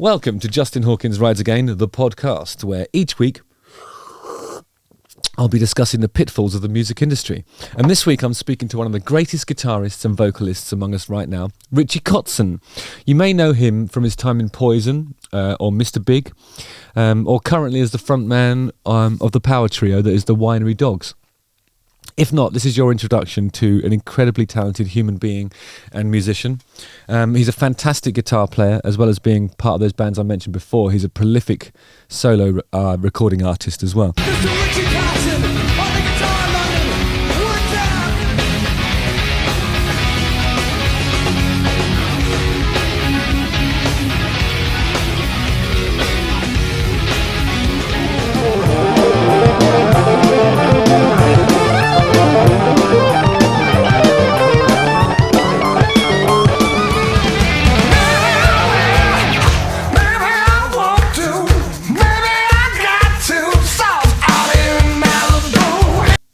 Welcome to Justin Hawkins Rides Again, the podcast, where each week I'll be discussing the pitfalls of the music industry. And this week I'm speaking to one of the greatest guitarists and vocalists among us right now, Richie Kotzen. You may know him from his time in Poison or Mr. Big, or currently as the frontman of the power trio that is the Winery Dogs. If not, this is your introduction to an incredibly talented human being and musician. He's a fantastic guitar player, as well as being part of those bands I mentioned before. He's a prolific solo recording artist as well. Mr. Richie Kotzen on the guitar line. What's up?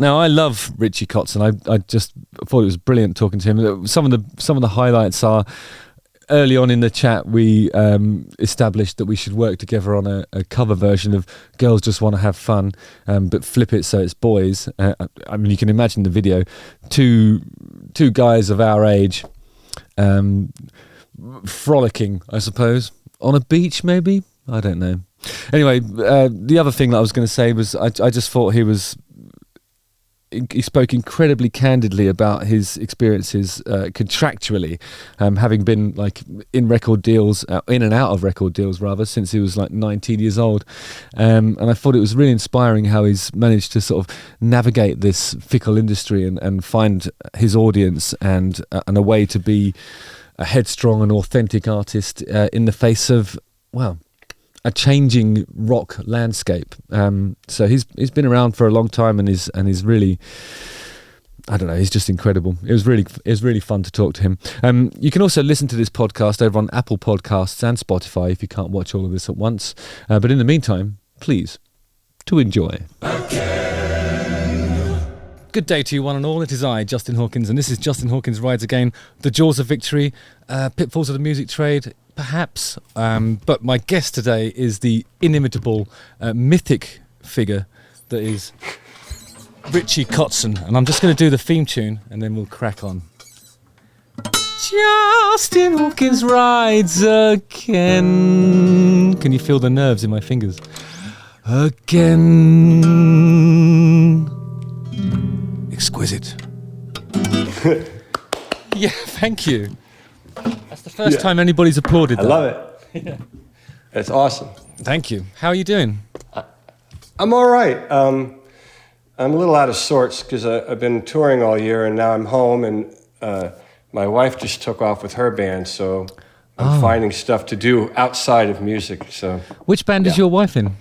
Now, I love Richie Kotzen. I just thought it was brilliant talking to him. Some of the highlights are, early on in the chat, we established that we should work together on a cover version of Girls Just Want to Have Fun, but flip it so it's boys. I mean, you can imagine the video. Two guys of our age frolicking, I suppose, on a beach maybe? I don't know. Anyway, the other thing that I was going to say was I just thought he spoke incredibly candidly about his experiences contractually, having been like in record deals, in and out of record deals rather, since he was like 19 years old. And I thought it was really inspiring how he's managed to sort of navigate this fickle industry and find his audience and a way to be a headstrong and authentic artist in the face of, well, a changing rock landscape. So he's been around for a long time and is really, I don't know, he's just incredible. It was really fun to talk to him. You can also listen to this podcast over on Apple Podcasts and Spotify if you can't watch all of this at once. But in the meantime, please to enjoy. Good day to you one and all. It is I, Justin Hawkins, and this is Justin Hawkins Rides Again, the jaws of victory, pitfalls of the music trade, perhaps, but my guest today is the inimitable, mythic figure that is Richie Kotzen, and I'm just going to do the theme tune and then we'll crack on. Justin Hawkins rides again. Can you feel the nerves in my fingers? Again. Exquisite. Yeah, thank you. That's the first time anybody's applauded that. I love it. Yeah. It's awesome. Thank you. How are you doing? I'm all right. I'm a little out of sorts because I've been touring all year and now I'm home and my wife just took off with her band, so I'm finding stuff to do outside of music. So, which band is your wife in?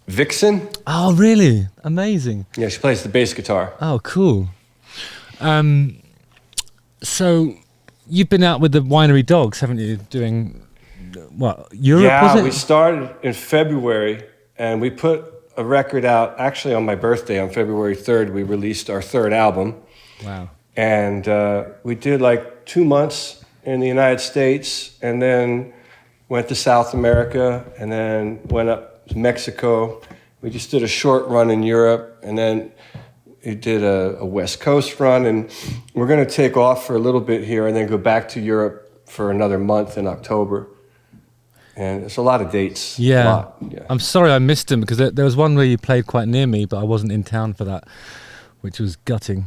Vixen. Oh, really? Amazing. Yeah, she plays the bass guitar. Oh, cool. So you've been out with the Winery Dogs, haven't you? Doing what? Europe, was it? Yeah, we started in February and we put a record out actually on my birthday on February 3rd. We released our third album. Wow. And we did like 2 months in the United States and then went to South America and then went up to Mexico. We just did a short run in Europe and then we did a West Coast run, and we're going to take off for a little bit here and then go back to Europe for another month in October. And it's a lot of dates. Yeah. I'm sorry I missed them because there was one where you played quite near me, but I wasn't in town for that, which was gutting.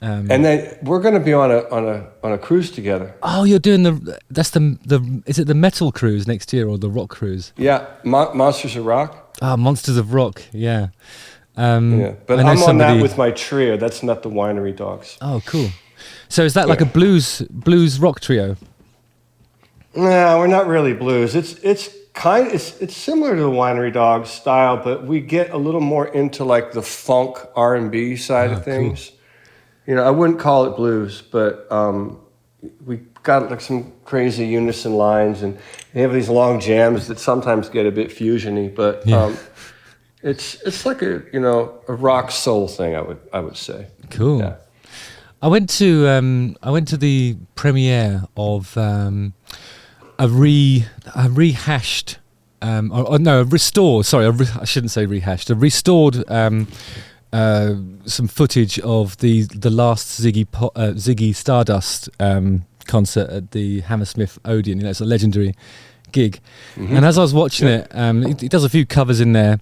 And then we're going to be on a cruise together. Oh, you're doing is it the metal cruise next year or the rock cruise? Yeah, Monsters of Rock. Ah, Monsters of Rock, yeah. Yeah, but I'm on that with my trio. That's not the Winery Dogs. Oh, cool. So is that like a blues rock trio? No, we're not really blues. It's similar to the Winery Dogs style, but we get a little more into like the funk R&B side of things. Cool. You know, I wouldn't call it blues, but we got like some crazy unison lines, and they have these long jams that sometimes get a bit fusiony, but it's like a rock soul thing. I would say. Cool. Yeah. I went to the premiere of rehashed, a restored. Sorry, I shouldn't say rehashed. A restored some footage of the last Ziggy Stardust concert at the Hammersmith Odeon. You know, it's a legendary gig. Mm-hmm. And as I was watching it, he does a few covers in there,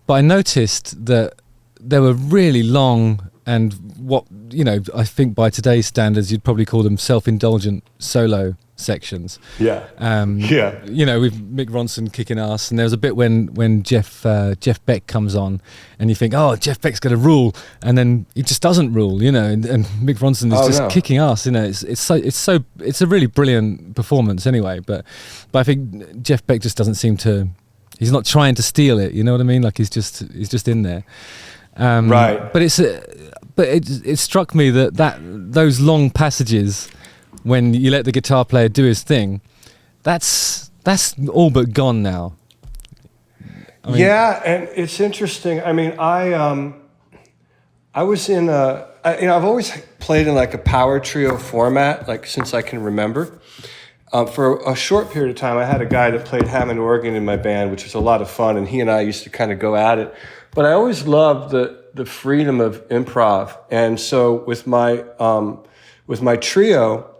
but I noticed that there were really long and what, you know, I think by today's standards you'd probably call them self-indulgent solo sections. Yeah. You know, with Mick Ronson kicking ass, and there was a bit when Jeff Beck comes on, and you think, oh, Jeff Beck's going to rule, and then he just doesn't rule, you know, and Mick Ronson is kicking ass, you know. It's a really brilliant performance anyway, but I think Jeff Beck just doesn't seem to. He's not trying to steal it, you know what I mean? Like he's just in there. Right. But it struck me that those long passages, when you let the guitar player do his thing, that's all but gone now. I mean, yeah, and it's interesting. I mean, I was in I've always played in like a power trio format, like since I can remember. For a short period of time, I had a guy that played Hammond organ in my band, which was a lot of fun, and he and I used to kind of go at it. But I always loved the freedom of improv, and so with my trio,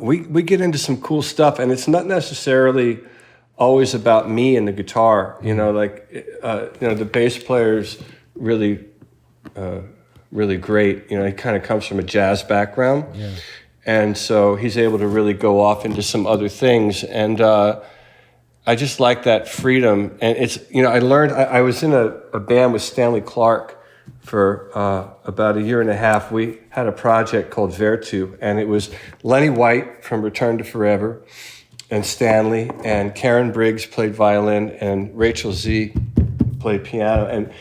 we get into some cool stuff, and it's not necessarily always about me and the guitar. You know, like the bass player's really great. You know, he kind of comes from a jazz background. Yeah. And so he's able to really go off into some other things. And I just like that freedom. And it's, you know, I learned, I was in a band with Stanley Clarke for about a year and a half. We had a project called Vertu, and it was Lenny White from Return to Forever and Stanley, and Karen Briggs played violin, and Rachel Z played piano. And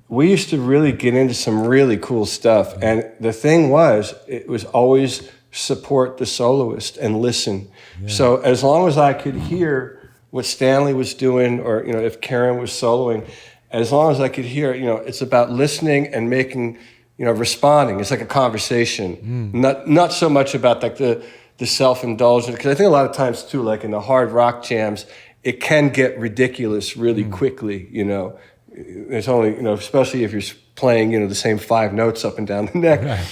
we used to really get into some really cool stuff. And the thing was, it was always support the soloist and listen. Yeah. So as long as I could hear what Stanley was doing, or, you know, if Karen was soloing, as long as I could hear, you know, it's about listening and making, you know, responding. It's like a conversation, not so much about like the self-indulgent, because I think a lot of times too, like in the hard rock jams, it can get ridiculous really quickly, you know. There's only, you know, especially if you're playing, you know, the same 5 notes up and down the neck. Right.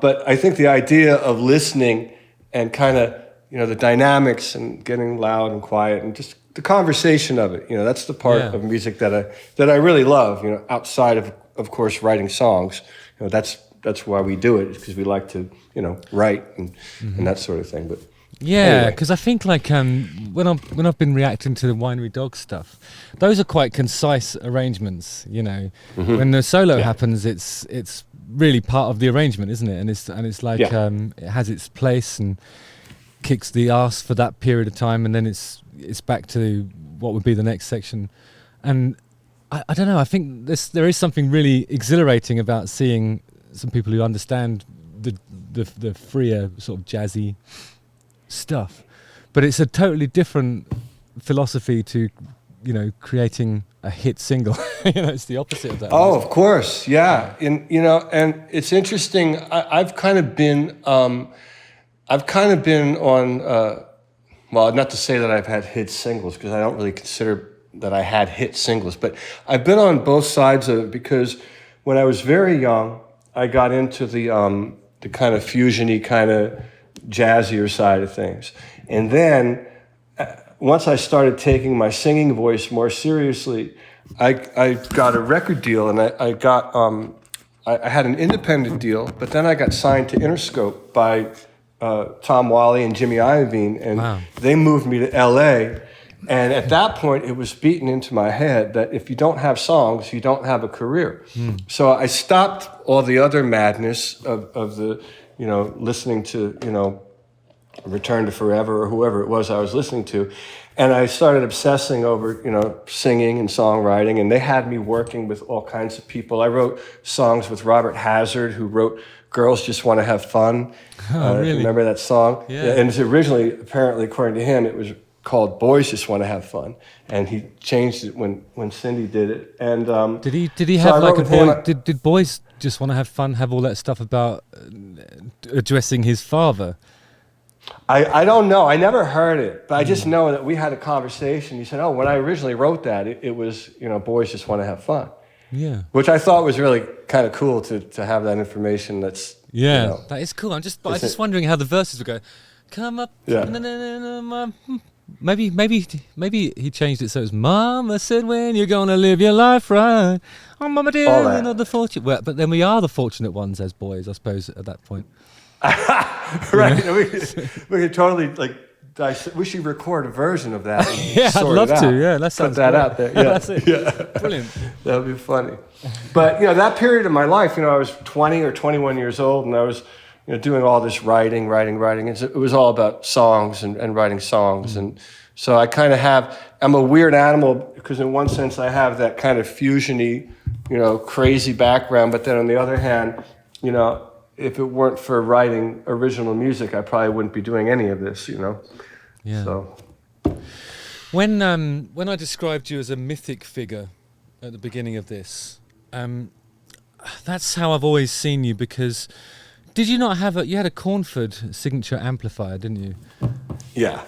But I think the idea of listening and kind of, you know, the dynamics and getting loud and quiet and just the conversation of it, you know, that's the part of music that I really love, you know, outside of course, writing songs. You know, that's why we do it, because we like to, you know, write and that sort of thing. But yeah, because I think like when I've been reacting to the Winery Dogs stuff, those are quite concise arrangements, you know. When the solo happens, it's really part of the arrangement, isn't it? And it's like it has its place and kicks the ass for that period of time, and then it's back to what would be the next section. And I don't know, I think there is something really exhilarating about seeing some people who understand the freer sort of jazzy stuff, but it's a totally different philosophy to, you know, creating a hit single. You know, it's the opposite of that. Oh, of course, yeah. And you know, and it's interesting. I've kind of been on. Well, not to say that I've had hit singles, because I don't really consider that I had hit singles, but I've been on both sides of it, because when I was very young, I got into the kind of fusion-y, kind of jazzier side of things, and then once I started taking my singing voice more seriously, I got a record deal, and I got I had an independent deal, but then I got signed to Interscope by Tom Whalley and Jimmy Iovine, and they moved me to L.A., and at that point, it was beaten into my head that if you don't have songs, you don't have a career. So I stopped all the other madness of the, you know, listening to, you know, Return to Forever or whoever it was I was listening to. And I started obsessing over, you know, singing and songwriting, and they had me working with all kinds of people. I wrote songs with Robert Hazard, who wrote Girls Just Want to Have Fun. Really? Remember that song? Yeah. And it's originally, apparently, according to him, it was called Boys Just Want to Have Fun. And he changed it when Cindy did it. And did he have like a boy? Did Boys Just Want to Have Fun have all that stuff about addressing his father? I don't know. I never heard it, but I just know that we had a conversation. He said, "Oh, when I originally wrote that, it was, boys just want to have fun." Yeah. Which I thought was really kind of cool to have that information. That's that is cool. I'm just wondering how the verses would go. Come up. Yeah. Maybe he changed it so it's Mama said when you're gonna live your life right. Oh, Mama dear, we're not the fortunate. Well, but then we are the fortunate ones as boys, I suppose, at that point. Right. We could totally we should record a version of that. Yeah, I'd love to. Yeah, that sounds put that great. out there. Yeah. That's it. Yeah. Brilliant. That would be funny. But that period of my life, I was 20 or 21 years old, and I was doing all this writing. It was all about songs and writing songs. And so I kind of I'm a weird animal because in one sense I have that kind of fusiony, crazy background. But then on the other hand, if it weren't for writing original music, I probably wouldn't be doing any of this, Yeah. So When I described you as a mythic figure at the beginning of this, that's how I've always seen you, because did you not have you had a Cornford signature amplifier, didn't you? yeah.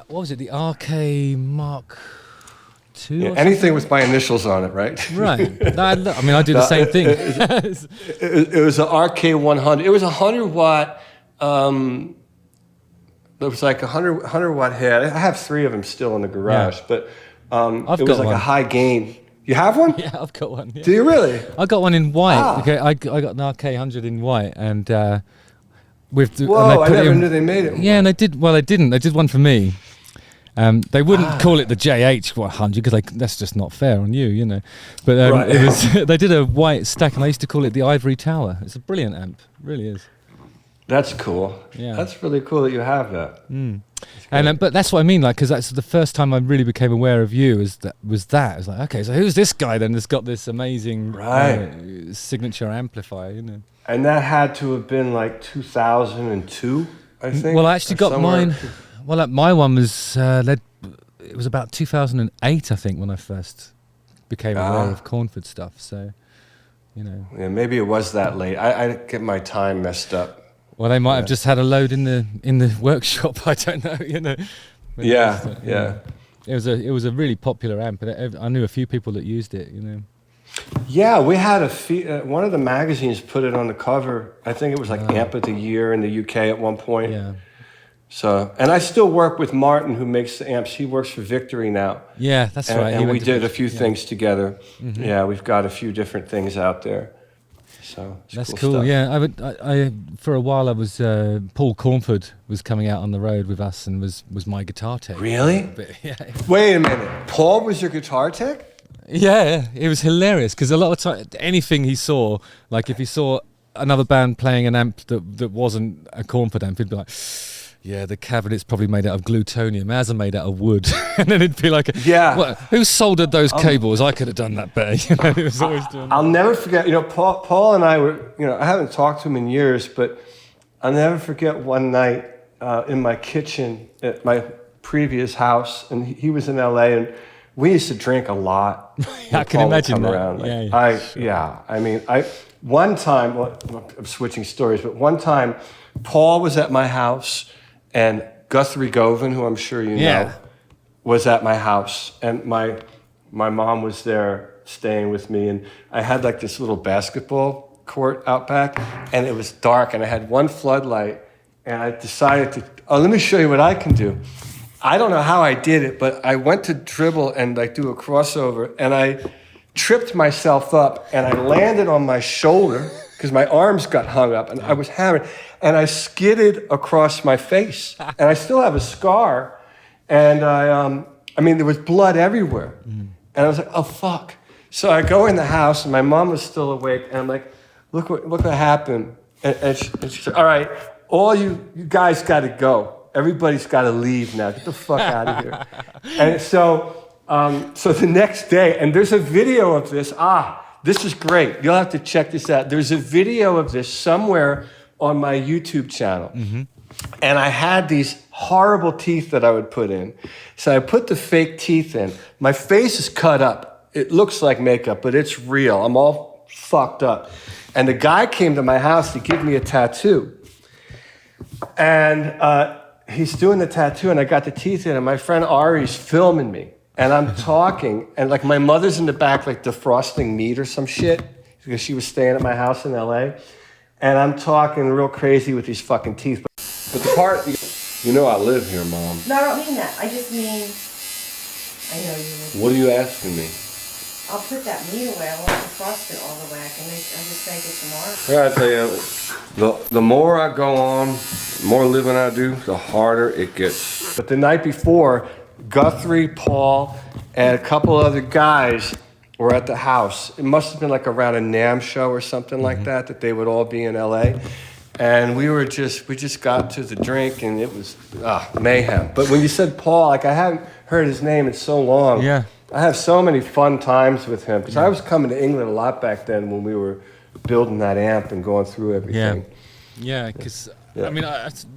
What was it? The RK Mark II? Yeah, anything with my initials on it, right? Right. I do the same thing. It was an RK100. It was a 100-watt. It was like a 100-watt head. I have 3 of them still in the garage, but it was like a high gain. You have one? Yeah, I've got one. Yeah. Do you really? I got one in white. Okay, I got an RK100 in white, and with Whoa! I never knew they made it. Yeah, and they did. Well, they didn't. They did one for me. They wouldn't call it the JH100 because that's just not fair on you, But Right. it was. They did a white stack, and I used to call it the Ivory Tower. It's a brilliant amp, it really is. That's cool. Yeah. That's really cool that you have that. And but that's what I mean, because that's the first time I really became aware of you. Was that? I was like, okay, so who's this guy then? That's got this amazing signature amplifier, And that had to have been like 2002, I think. Well, I actually got somewhere. mine. Well, my one was it was about 2008, I think, when I first became aware of Cornford stuff. So, Yeah, maybe it was that late. I get my time messed up. Well, they might have just had a load in the workshop. I don't know, But Yeah. It was a really popular amp, and I knew a few people that used it, Yeah, we had one of the magazines put it on the cover. I think it was like Amp of the Year in the UK at one point. Yeah. So, and I still work with Martin, who makes the amps. He works for Victory now. Yeah, that's right. And we did a few things together. Mm-hmm. Yeah, we've got a few different things out there. So that's cool. Stuff. Yeah, I for a while I was Paul Cornford was coming out on the road with us and was my guitar tech. Really? But, yeah. Wait a minute. Paul was your guitar tech? Yeah, it was hilarious because a lot of time, anything he saw, like if he saw another band playing an amp that wasn't a Cornford amp, he'd be like, yeah, the cabinet's probably made out of glutonium. Ours are made out of wood. And then it'd be like, well, who soldered those cables? I could have done that better. It was always doing I'll never forget, Paul and I were, I haven't talked to him in years, but I'll never forget one night in my kitchen at my previous house, and he was in LA, and we used to drink a lot. I can imagine that. Around. One time, I'm switching stories, but one time, Paul was at my house, and Guthrie Govan, who I'm sure you know, was at my house, and my mom was there staying with me, and I had like this little basketball court out back, and it was dark, and I had one floodlight, and I decided let me show you what I can do. I don't know how I did it, but I went to dribble and do a crossover, and I tripped myself up, and I landed on my shoulder because my arms got hung up, and I was hammered, and I skidded across my face, and I still have a scar, and there was blood everywhere, and I was like, oh fuck! So I go in the house, and my mom was still awake, and I'm like, look what happened, and she said, all right, all you guys got to go. Everybody's got to leave now. Get the fuck out of here. And so the next day, and there's a video of this. This is great. You'll have to check this out. There's a video of this somewhere on my YouTube channel. Mm-hmm. And I had these horrible teeth that I would put in. So I put the fake teeth in. My face is cut up. It looks like makeup, but it's real. I'm all fucked up. And the guy came to my house to give me a tattoo. And he's doing the tattoo, and I got the teeth in, and my friend Ari's filming me, and I'm talking, and like my mother's in the back, like defrosting meat or some shit, because she was staying at my house in LA, and I'm talking real crazy with these fucking teeth. But the part, you know, I live here, Mom. No, I don't mean that. I just mean, I know you will. What are you asking me? I'll put that meat away. I won't defrost it all the way. I just make it tomorrow. I gotta tell you, the more I go on, the more living I do, the harder it gets. But the night before, Guthrie, Paul, and a couple other guys were at the house. It must have been like around a NAMM show or something like that they would all be in LA. And we just got to the drink, and it was mayhem. But when you said Paul, like I hadn't heard his name in so long. Yeah. I have so many fun times with him because I was coming to England a lot back then when we were building that amp and going through everything. Yeah, because I mean,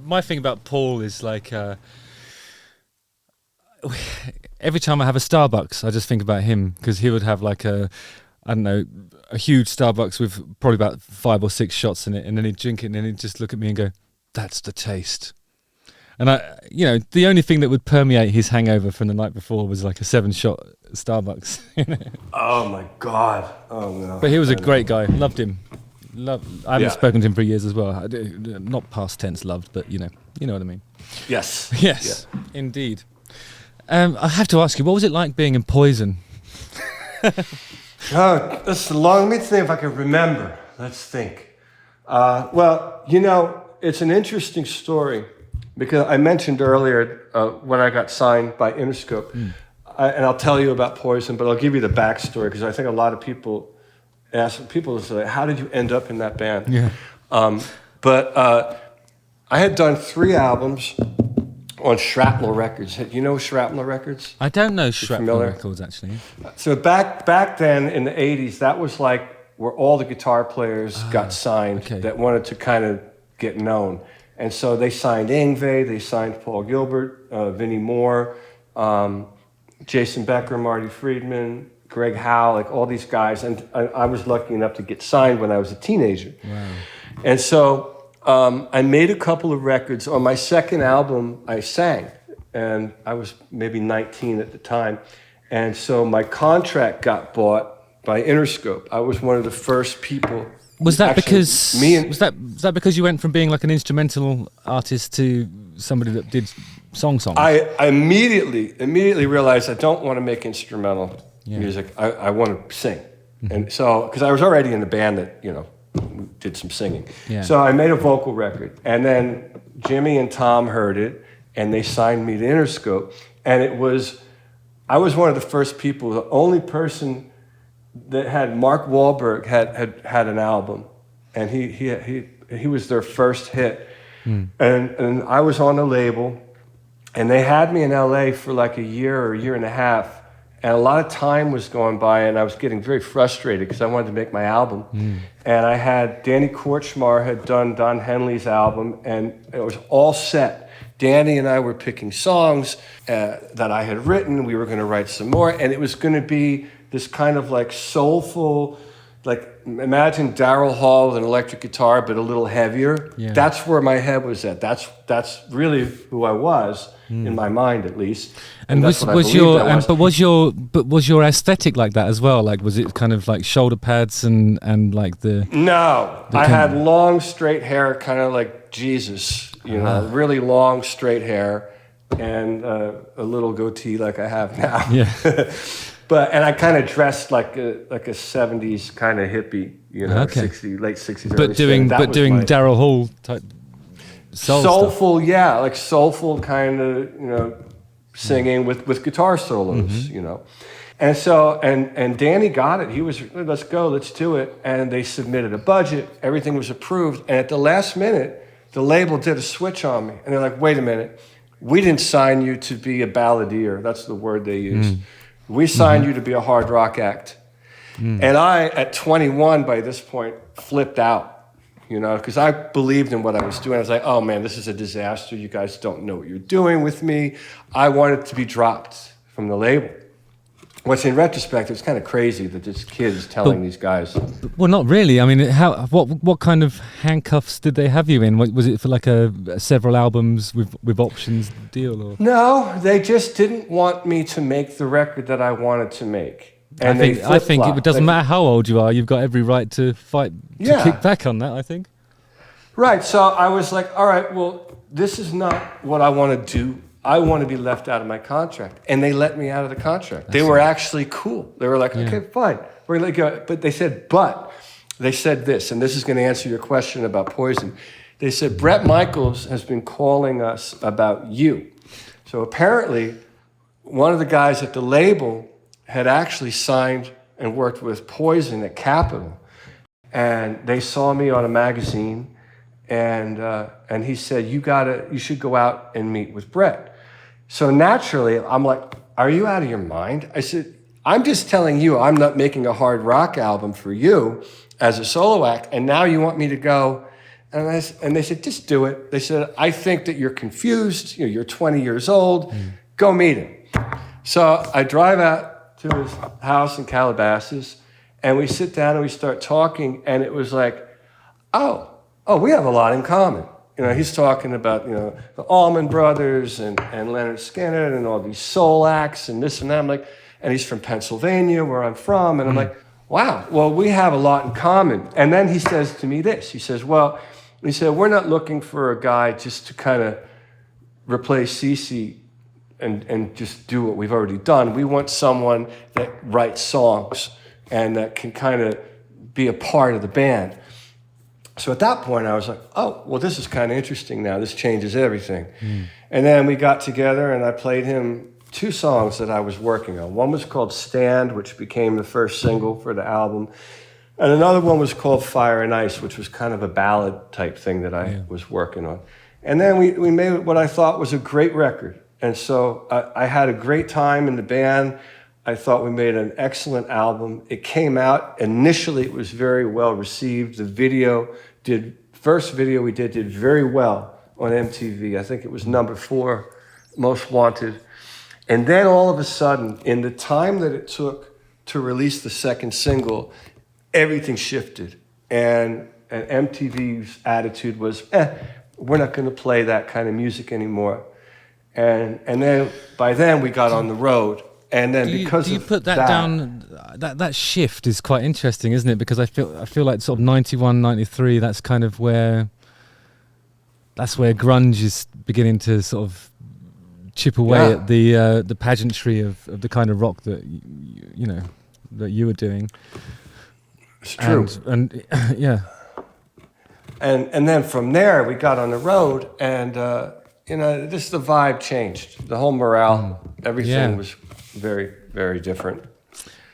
my thing about Paul is like every time I have a Starbucks, I just think about him because he would have like a huge Starbucks with probably about 5 or 6 shots in it, and then he'd drink it, and then he'd just look at me and go, "That's the taste." And the only thing that would permeate his hangover from the night before was like a 7-shot Starbucks. Oh my God! Oh no! But he was a great guy. Loved him. I haven't spoken to him for years as well. Not past tense loved, but you know what I mean. Yes. Yes, indeed. I have to ask you, what was it like being in Poison? Oh, that's long. Let me think if I can remember. Let's think. Well, it's an interesting story. Because I mentioned earlier when I got signed by Interscope, and I'll tell you about Poison, but I'll give you the backstory because I think a lot of people say, "How did you end up in that band?" Yeah. But I had done 3 albums on Shrapnel Records. You know Shrapnel Records? I don't know Shrapnel familiar? Records actually. So back then in the 80s, that was like where all the guitar players got signed that wanted to kind of get known. And so they signed Yngwie, they signed Paul Gilbert, Vinnie Moore, Jason Becker, Marty Friedman, Greg Howe, like all these guys. And I was lucky enough to get signed when I was a teenager. Wow. And so I made a couple of records. On my second album, I sang. And I was maybe 19 at the time. And so my contract got bought by Interscope. I was one of the first people. Was that because was that because you went from being like an instrumental artist to somebody that did songs? I immediately realized I don't want to make instrumental music. I want to sing, and so because I was already in the band that did some singing. Yeah. So I made a vocal record, and then Jimmy and Tom heard it, and they signed me to Interscope, and I was one of the first people, the only person that had Mark Wahlberg had an album, and he was their first hit, and I was on the label, and they had me in LA for like a year or a year and a half, and a lot of time was going by, and I was getting very frustrated because I wanted to make my album, and I had Danny Korchmar had done Don Henley's album, and it was all set. Danny and I were picking songs that I had written. We were going to write some more, and it was going to be this kind of like soulful, like imagine Daryl Hall with an electric guitar, but a little heavier. Yeah. That's where my head was at. That's really who I was in my mind, at least. And was your aesthetic like that as well? Like, was it kind of like shoulder pads and like the? No, I had long straight hair, kind of like Jesus. Really long straight hair, and a little goatee like I have now. Yeah. And I kind of dressed like a 70s kind of hippie, late 60s. But doing Daryl Hall type soulful stuff. Like soulful kind of singing with guitar solos, And so and Danny got it. He was, let's go, let's do it. And they submitted a budget. Everything was approved. And at the last minute, the label did a switch on me, and they're like, "Wait a minute, we didn't sign you to be a balladeer." That's the word they use. We signed you to be a hard rock act. And I, at 21 by this point, flipped out, because I believed in what I was doing. I was like, oh man, this is a disaster. You guys don't know what you're doing with me. I wanted to be dropped from the label. which in retrospect, it's kind of crazy that this kid is telling these guys. Well, not really. I mean, what kind of handcuffs did they have you in? Was it for like a several albums with options deal? Or? No, they just didn't want me to make the record that I wanted to make. And I think it doesn't matter how old you are. You've got every right to fight, to kick back on that, I think. Right. So I was like, all right, well, this is not what I want to do. I want to be left out of my contract. And they let me out of the contract. They were actually cool. They were like, okay, fine. We're going to go. But they said this, and this is going to answer your question about Poison. They said, Bret Michaels has been calling us about you. So apparently, one of the guys at the label had actually signed and worked with Poison at Capitol. And they saw me on a magazine, and he said, you should go out and meet with Bret. So naturally, I'm like, are you out of your mind? I said, I'm just telling you, I'm not making a hard rock album for you as a solo act, and now you want me to go? And they said, just do it. They said, I think that you're confused. You're 20 years old. Go meet him. So I drive out to his house in Calabasas, and we sit down and we start talking, and it was like, oh, we have a lot in common. He's talking about, the Allman Brothers and Leonard Skinner and all these soul acts and this and that. I'm like, and he's from Pennsylvania, where I'm from. And I'm like, wow, well, we have a lot in common. And then he says to me this. He said, we're not looking for a guy just to kind of replace Cece and just do what we've already done. We want someone that writes songs and that can kind of be a part of the band. So at that point, I was like, oh, well, this is kind of interesting now. This changes everything. And then we got together, and I played him 2 songs that I was working on. One was called Stand, which became the first single for the album. And another one was called Fire and Ice, which was kind of a ballad type thing that I was working on. And then we made what I thought was a great record. And so I had a great time in the band. I thought we made an excellent album. It came out. Initially, it was very well received. The first video we did very well on MTV. I think it was number 4 most wanted. And then all of a sudden, in the time that it took to release the second single, everything shifted. And MTV's attitude was, we're not going to play that kind of music anymore. And then by then we got on the road. And then do you put that down? That shift is quite interesting, isn't it? Because I feel like sort of 91, 93. That's kind of where grunge is beginning to sort of chip away at the pageantry of the kind of rock that that you were doing. It's true, and yeah. And then from there we got on the road, and just the vibe changed. The whole morale, everything was very, very different.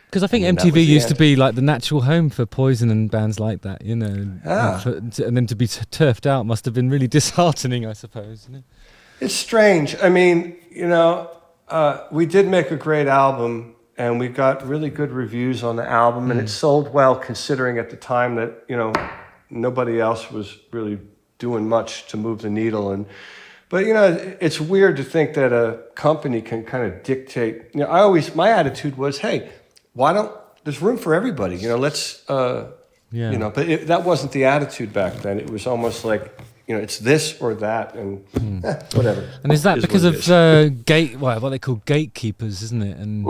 Because I think MTV used to be like the natural home for Poison and bands like that, and then to be turfed out must have been really disheartening, I suppose. Isn't it? It's strange. I mean, we did make a great album, and we got really good reviews on the album, and it sold well considering at the time that nobody else was really doing much to move the needle. But it's weird to think that a company can kind of dictate. My attitude was, hey, there's room for everybody. Let's, But that wasn't the attitude back then. It was almost like, it's this or that, and whatever. And is that because of what they call gatekeepers, isn't it? And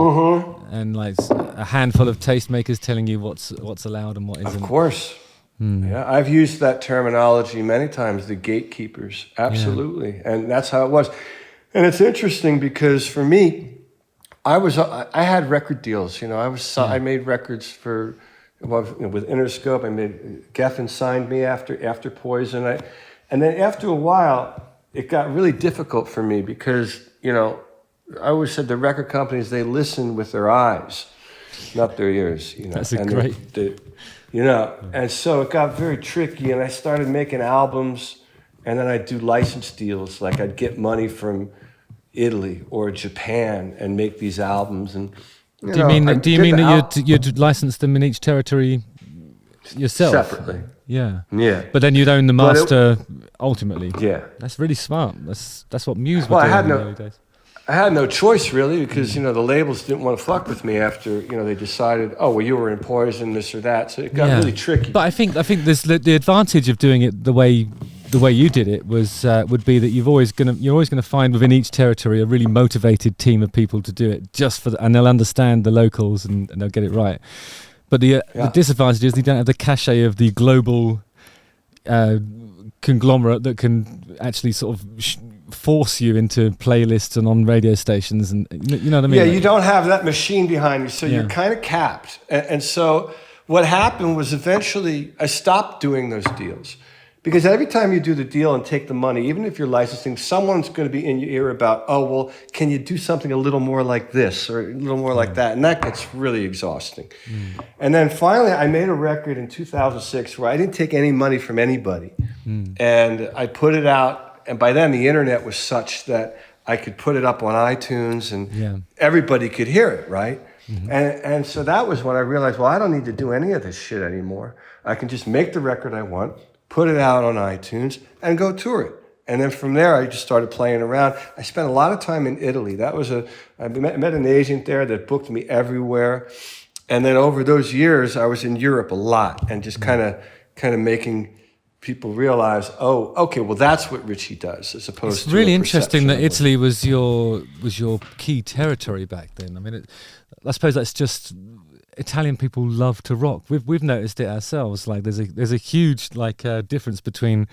and like a handful of tastemakers telling you what's allowed and what isn't. Of course. Yeah, I've used that terminology many times, the gatekeepers, absolutely. And that's how it was. And it's interesting because for me, I had record deals, I made records with Interscope. Geffen signed me after Poison. And then after a while, it got really difficult for me because, I always said the record companies, they listen with their eyes, not their ears. That's great. And so it got very tricky, and I started making albums, and then I'd do license deals, like I'd get money from Italy or Japan and make these albums. And do you mean that you'd license them in each territory yourself? Separately. Yeah. But then you'd own the master ultimately. Yeah. That's really smart. That's what Muse were doing in the early days. I had no choice really because the labels didn't want to fuck with me after they decided, oh well, you were in Poison, this or that, so it got really tricky. But I think there's the advantage of doing it the way you did it would be that you're always gonna find within each territory a really motivated team of people to do it and they'll understand the locals and they'll get it right. But the disadvantage is you don't have the cachet of the global conglomerate that can actually sort of force you into playlists and on radio stations, and you know what I mean? Yeah, you don't have that machine behind you, so you're kind of capped. And so what happened was eventually I stopped doing those deals. Because every time you do the deal and take the money, even if you're licensing, someone's going to be in your ear about, oh, well, can you do something a little more like this or a little more like that? And that gets really exhausting. And then finally, I made a record in 2006 where I didn't take any money from anybody. And I put it out. And by then, the internet was such that I could put it up on iTunes and everybody could hear it, right? And so that was when I realized, well, I don't need to do any of this shit anymore. I can just make the record I want, put it out on iTunes, and go tour it. And then from there, I just started playing around. I spent a lot of time in Italy. I met an agent there that booked me everywhere. And then over those years, I was in Europe a lot and just kind of making people realize, oh, okay, well, that's what Richie does, as opposed to. It's really interesting that Italy was your key territory back then. I mean, I suppose that's just Italian people love to rock. We've noticed it ourselves. Like there's a huge difference between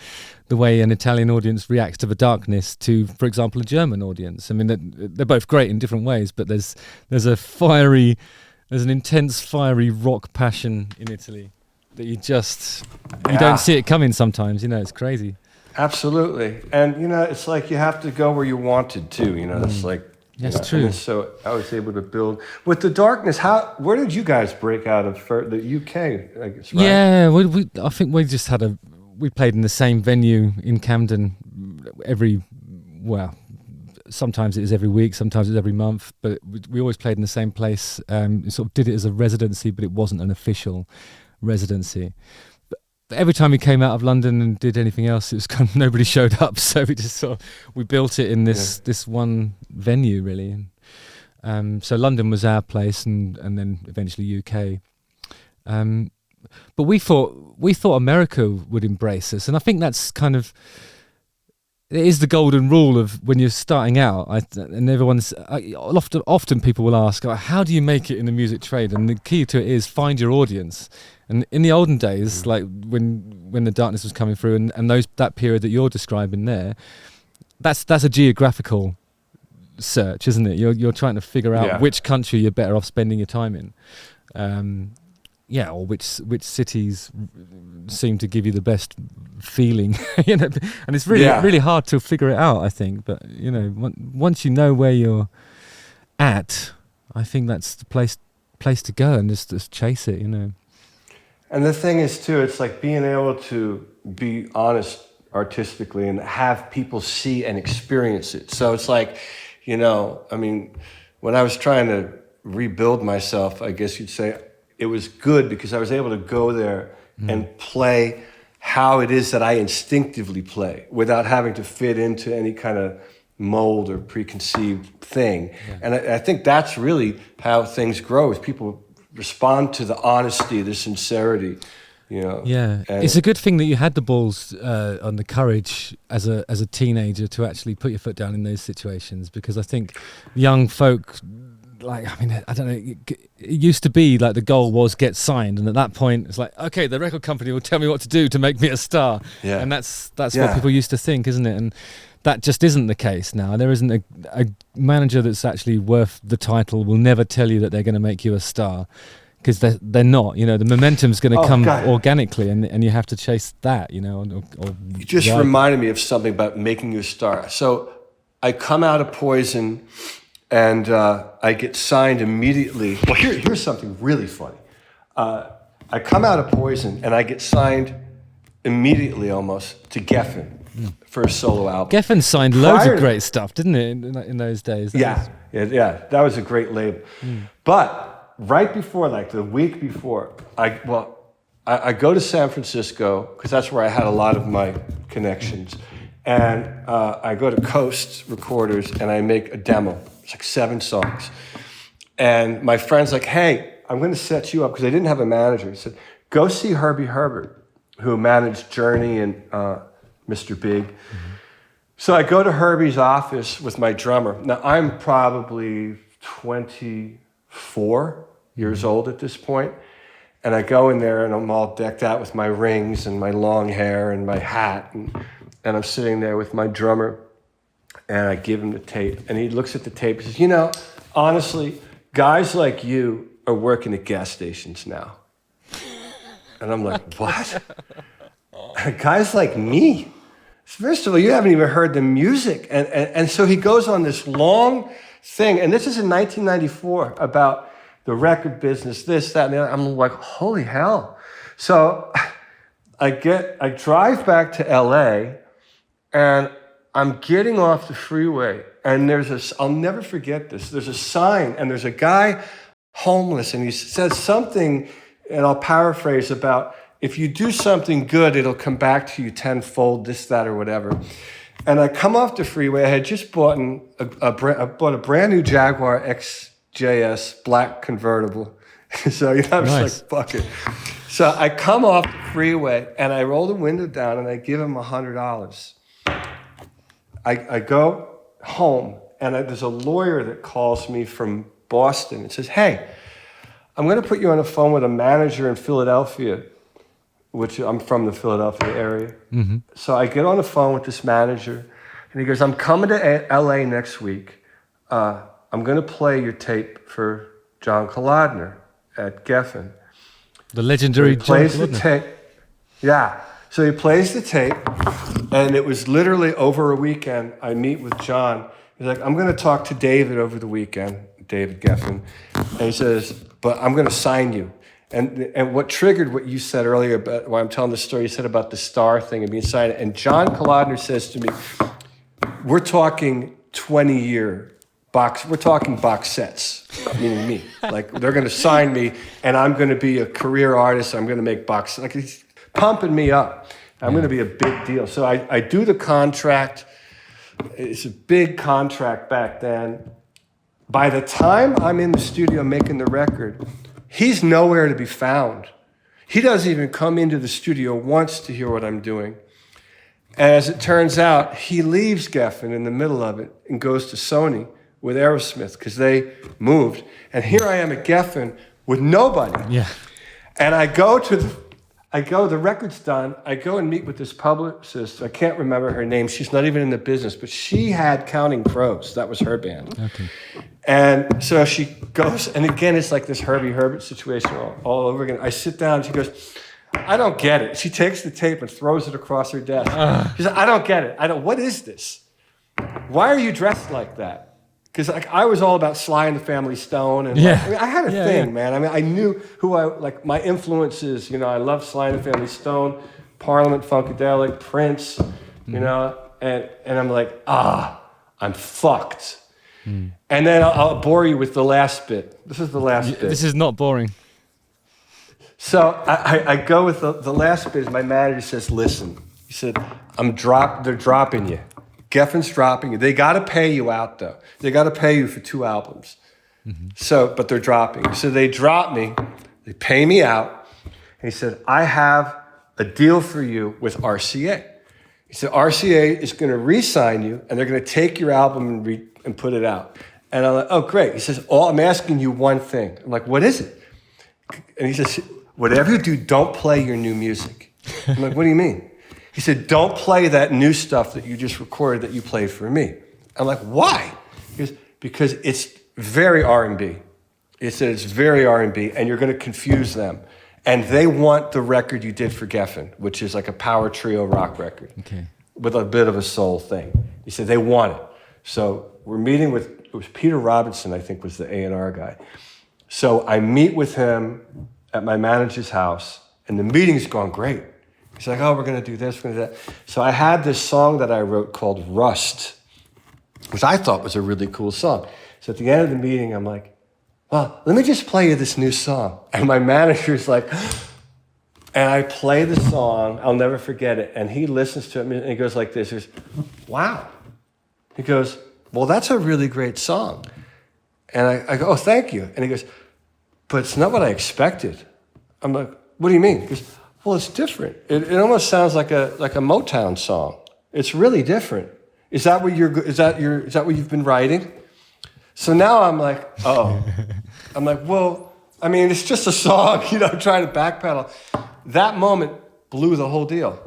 the way an Italian audience reacts to the darkness to, for example, a German audience. I mean, they're both great in different ways, but there's an intense fiery rock passion in Italy that you don't see it coming sometimes. It's crazy. Absolutely, and it's like you have to go where you wanted to. It's like. That's true. And so I was able to build with the darkness. Where did you guys break out of the UK? I guess, right? Yeah, I think we played in the same venue in Camden sometimes it was every week, sometimes it was every month, but we always played in the same place. Sort of did it as a residency, but it wasn't an official residency. But every time we came out of London and did anything else, it was kind of nobody showed up. So we just we built it in this one venue really. So London was our place, and then eventually UK. But we thought America would embrace us, and I think that's kind of. It is the golden rule of when you're starting out, and often people will ask, how do you make it in the music trade? And the key to it is find your audience. And in the olden days, like when the darkness was coming through, and that period that you're describing there, that's a geographical search, isn't it? You're trying to figure out which country you're better off spending your time in. Or which cities seem to give you the best feeling, and it's really hard to figure it out, I think. But once you know where you're at, I think that's the place to go and just chase it, And the thing is too, it's like being able to be honest artistically and have people see and experience it. So it's like, I mean, when I was trying to rebuild myself, I guess you'd say. It was good because I was able to go there and play how it is that I instinctively play without having to fit into any kind of mold or preconceived thing. Yeah. And I think that's really how things grow, is people respond to the honesty, the sincerity, Yeah, it's a good thing that you had the balls and the courage as a teenager to actually put your foot down in those situations, because I think young folk... I don't know, it used to be like the goal was get signed, and at that point it's like, okay, the record company will tell me what to do to make me a star. Yeah. And that's what people used to think, isn't it? And that just isn't the case now. There isn't a manager that's actually worth the title will never tell you that they're going to make you a star, because they're not. The momentum's going to come organically, and you have to chase that, You just reminded me of something about making you a star. So I come out of Poison, and I get signed immediately. Well, here's something really funny. I come out of Poison, and I get signed immediately almost to Geffen for a solo album. Geffen signed loads of great stuff, didn't it, in those days? That was a great label. But right before, like the week before, I go to San Francisco, because that's where I had a lot of my connections. And I go to Coast Recorders and I make a demo. It's like 7 songs. And my friend's like, hey, I'm going to set you up, because I didn't have a manager. He said, go see Herbie Herbert, who managed Journey and Mr. Big. Mm-hmm. So I go to Herbie's office with my drummer. Now, I'm probably 24 years old at this point. And I go in there and I'm all decked out with my rings and my long hair and my hat. And I'm sitting there with my drummer. And I give him the tape. And he looks at the tape and says, you know, honestly, guys like you are working at gas stations now. And I'm like, what? Guys like me? First of all, you haven't even heard the music. And so he goes on this long thing. And this is in 1994 about the record business, this, that, and the other. I'm like, holy hell. So I drive back to LA and I'm getting off the freeway. And I'll never forget this. There's a sign and there's a guy homeless and he says something, and I'll paraphrase, about if you do something good, it'll come back to you tenfold, this, that, or whatever. And I come off the freeway. I had just bought a brand new Jaguar XJS black convertible. So I was nice. like, fuck it. So I come off the freeway and I roll the window down and I give him $100. I go home and there's a lawyer that calls me from Boston and says, hey, I'm going to put you on the phone with a manager in Philadelphia, which I'm from the Philadelphia area. Mm-hmm. So I get on the phone with this manager, and he goes, I'm coming to LA next week. I'm going to play your tape for John Kolodner at Geffen. The legendary John Kolodner. The tape. Yeah. So he plays the tape, and it was literally over a weekend. I meet with John. He's like, I'm going to talk to David over the weekend, David Geffen. And he says, but I'm going to sign you. And what triggered what you said earlier about why I'm telling the story, you said about the star thing and being signed. And John Kolodner says to me, we're talking 20-year box, we're talking box sets, meaning me. Like, they're going to sign me, and I'm going to be a career artist. I'm going to make box sets. Like, he's pumping me up. I'm going to be a big deal. So I do the contract. It's a big contract back then. By the time I'm in the studio making the record, he's nowhere to be found. He doesn't even come into the studio once to hear what I'm doing. And as it turns out, he leaves Geffen in the middle of it and goes to Sony with Aerosmith because they moved. And here I am at Geffen with nobody. Yeah. And the record's done. I go and meet with this publicist. I can't remember her name. She's not even in the business, but she had Counting Crows. That was her band. Okay. And so she goes, and again, it's like this Herbie Herbert situation all over again. I sit down, and she goes, I don't get it. She takes the tape and throws it across her desk. She said, I don't get it. What is this? Why are you dressed like that? Because I was all about Sly and the Family Stone. And I had a thing, man. I knew who my influences, I love Sly and the Family Stone, Parliament Funkadelic, Prince, and I'm like, I'm fucked. And then I'll bore you with the last bit. This is the last bit. This is not boring. So I go with the last bit. My manager says, listen, he said, they're dropping you. Geffen's dropping you. They got to pay you out, though. They got to pay you for 2 albums. Mm-hmm. But they're dropping you. So they drop me. They pay me out. And he said, I have a deal for you with RCA. He said, RCA is going to re-sign you, and they're going to take your album and put it out. And I'm like, oh, great. He says, I'm asking you one thing. I'm like, what is it? And he says, whatever you do, don't play your new music. I'm like, what do you mean? He said, don't play that new stuff that you just recorded that you played for me. I'm like, why? He goes, because it's very R&B. He said, it's very R&B, and you're going to confuse them. And they want the record you did for Geffen, which is like a power trio rock record with a bit of a soul thing. He said, they want it. So we're meeting it was Peter Robinson, I think, was the A&R guy. So I meet with him at my manager's house, and the meeting's going great. He's like, we're going to do this, we're going to do that. So I had this song that I wrote called Rust, which I thought was a really cool song. So at the end of the meeting, I'm like, well, let me just play you this new song. And my manager's like, And I play the song, I'll never forget it, and he listens to it and he goes like this, he goes, wow. He goes, well, that's a really great song. And I go, oh, thank you. And he goes, but it's not what I expected. I'm like, what do you mean? He goes, well, it's different. It almost sounds like a Motown song. It's really different. Is that what you've been writing? So now I'm like, oh. I'm like, well, I mean, it's just a song, trying to backpedal. That moment blew the whole deal.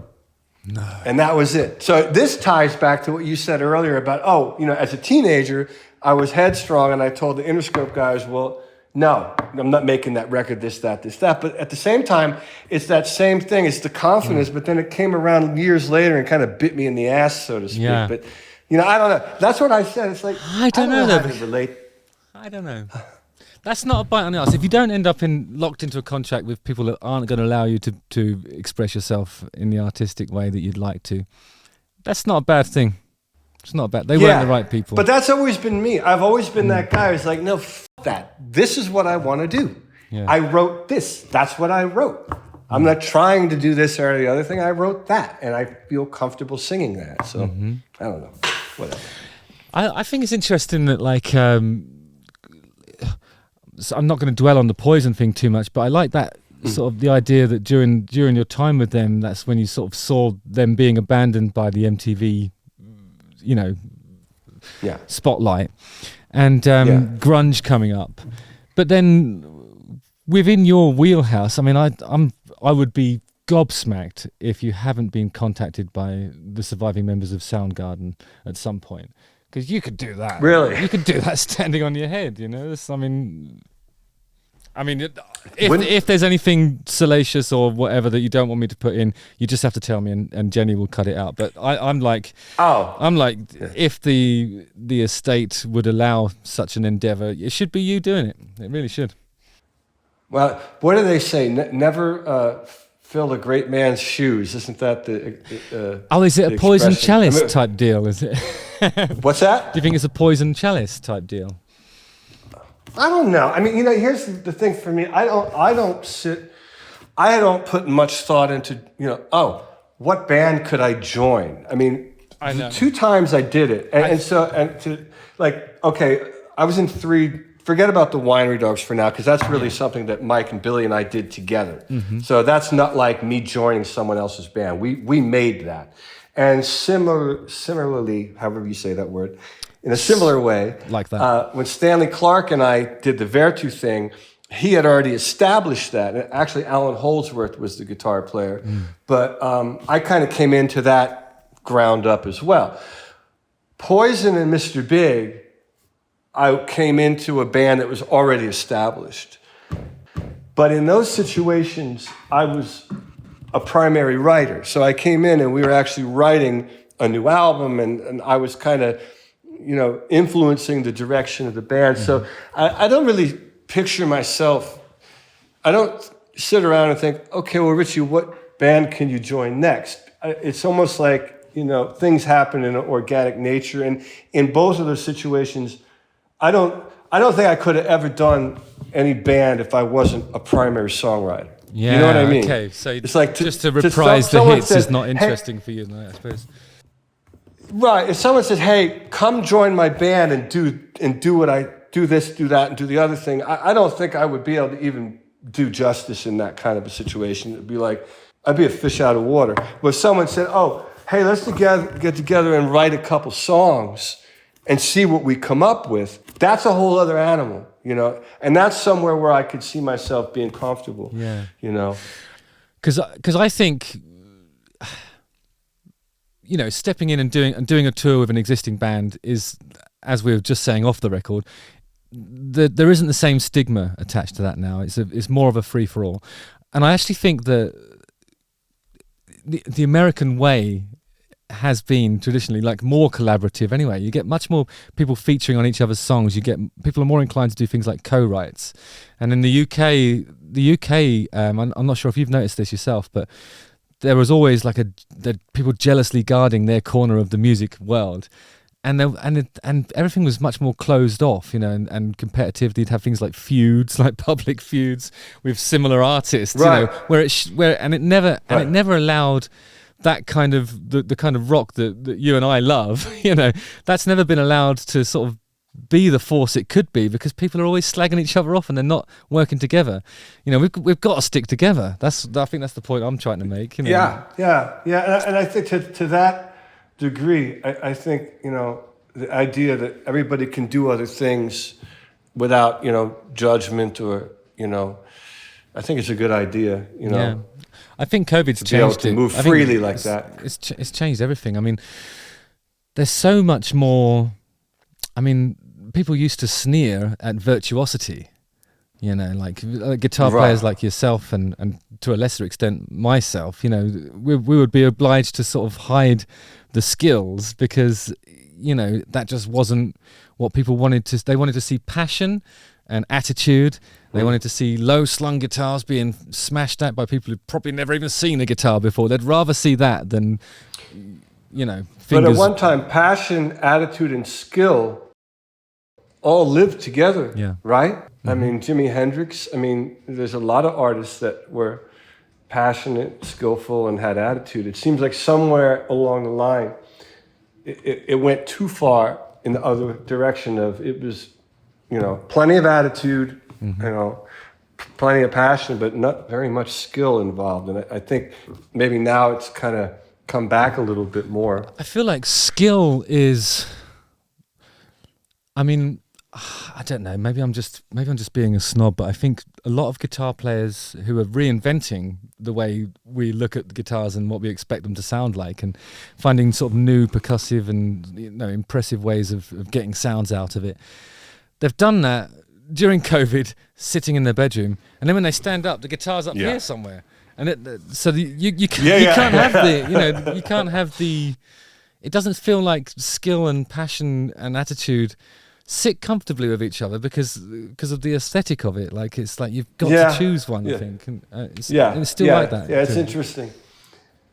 No. And that was it. So this ties back to what you said earlier about, as a teenager, I was headstrong and I told the Interscope guys, well, no, I'm not making that record, this, that. But at the same time, it's that same thing. It's the confidence, but then it came around years later and kind of bit me in the ass, so to speak. Yeah. But, I don't know. That's what I said. It's like, I don't know how to relate. I don't know. That's not a bite on the arse. If you don't end up locked into a contract with people that aren't going to allow you to express yourself in the artistic way that you'd like to, that's not a bad thing. It's not bad. They weren't the right people. But that's always been me. I've always been that guy who's like, no, that. This is what I want to do. Yeah. I wrote this. That's what I wrote. I'm not trying to do this or the other thing. I wrote that, and I feel comfortable singing that. So I don't know. Whatever. I think it's interesting that, like, so I'm not going to dwell on the Poison thing too much, but I like that sort of the idea that during your time with them, that's when you sort of saw them being abandoned by the MTV, spotlight, and grunge coming up. But then within your wheelhouse, I mean, I would be gobsmacked if you haven't been contacted by the surviving members of Soundgarden at some point. Because you could do that. Really? You could do that standing on your head, if there's anything salacious or whatever that you don't want me to put in, you just have to tell me and Jenny will cut it out. But I'm like, if the estate would allow such an endeavor, it should be you doing it. It really should. Well, what do they say? Never fill a great man's shoes. Isn't that the is it a poison chalice type deal, is it? What's that? Do you think it's a poison chalice type deal? I don't know. I mean, here's the thing for me. I don't put much thought into, what band could I join? I mean, I know. 2 times I did it. I was in 3, forget about the Winery Dogs for now, because that's really something that Mike and Billy and I did together. Mm-hmm. So that's not like me joining someone else's band. We made that. And similarly, however you say that word, in a similar way, like that. When Stanley Clark and I did the Vertu thing, he had already established that. And actually, Alan Holdsworth was the guitar player. But I kind of came into that ground up as well. Poison and Mr. Big, I came into a band that was already established. But in those situations, I was a primary writer. So I came in and we were actually writing a new album, and I was kind of, influencing the direction of the band. So I don't really picture myself, I don't sit around and think, okay, well, Richie, what band can you join next? It's almost like, things happen in an organic nature. And in both of those situations, I don't think I could have ever done any band if I wasn't a primary songwriter. Yeah, you know what I mean? Okay, so it's like just to reprise the hits is not interesting for you, I suppose. Right. If someone says, "Hey, come join my band and do what I do, this, do that, and do the other thing," I don't think I would be able to even do justice in that kind of a situation. It'd be like I'd be a fish out of water. But if someone said, "Oh, hey, let's get together and write a couple songs and see what we come up with," that's a whole other animal, And that's somewhere where I could see myself being comfortable. Yeah. Because I think, stepping in and doing a tour with an existing band is, as we were just saying off the record, there isn't the same stigma attached to that now. It's more of a free for all, and I actually think that the American way has been traditionally more collaborative anyway. You get much more people featuring on each other's songs. People are more inclined to do things like co-writes. And in the UK, I'm not sure if you've noticed this yourself, but there was always the people jealously guarding their corner of the music world. and everything was much more closed off, you know, and competitive. You'd have things like feuds, like public feuds with similar artists, Right. you know, it never allowed that kind of the kind of rock that you and I love, you know, that's never been allowed to sort of be the force it could be, because people are always slagging each other off and they're not working together. You know, we've got to stick together. I think that's the point I'm trying to make. You know? Yeah. And I think to that degree, I think, you know, the idea that everybody can do other things without, you know, judgment or, you know, I think it's a good idea, you know. Yeah. I think COVID's to be able changed to it. move I think freely like that. It's changed everything. I mean, there's so much more. I mean, people used to sneer at virtuosity, you know, like guitar players like yourself and to a lesser extent myself, you know, we would be obliged to sort of hide the skills because, you know, that just wasn't what people wanted to. They wanted to see passion and attitude. They wanted to see low-slung guitars being smashed at by people who'd probably never even seen a guitar before. They'd rather see that than, you know, fingers. But at one time, passion, attitude, and skill all lived together, right? Mm-hmm. I mean, Jimi Hendrix, I mean, there's a lot of artists that were passionate, skillful, and had attitude. It seems like somewhere along the line, it went too far in the other direction of it was, you know, plenty of attitude, you know, plenty of passion, but not very much skill involved. And I think maybe now it's kind of come back a little bit more. I feel like skill is, I mean, I don't know, maybe I'm just being a snob, but I think a lot of guitar players who are reinventing the way we look at the guitars and what we expect them to sound like, and finding sort of new percussive and, you know, impressive ways of getting sounds out of it. They've done that during COVID, sitting in their bedroom, and then when they stand up, the guitar's up here somewhere, and you can't have the, you know, you can't have the. It doesn't feel like skill and passion and attitude sit comfortably with each other because of the aesthetic of it. Like, it's like you've got to choose one. I think, and it's still like that. Yeah, it's interesting.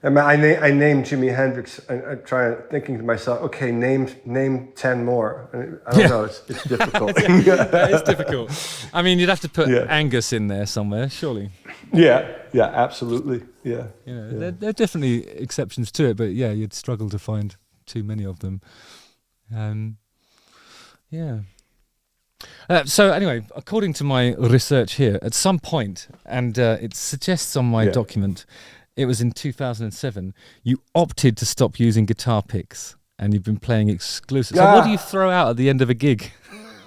I mean, I named Jimi Hendrix. I'm thinking to myself, okay, name 10 more. I don't know. It's difficult. That is difficult. I mean, you'd have to put Angus in there somewhere, surely. Yeah, absolutely. Yeah. You know, there are definitely exceptions to it, but yeah, you'd struggle to find too many of them. So anyway, according to my research here, at some point, and it suggests on my document, it was in 2007, you opted to stop using guitar picks and you've been playing exclusive. So what do you throw out at the end of a gig?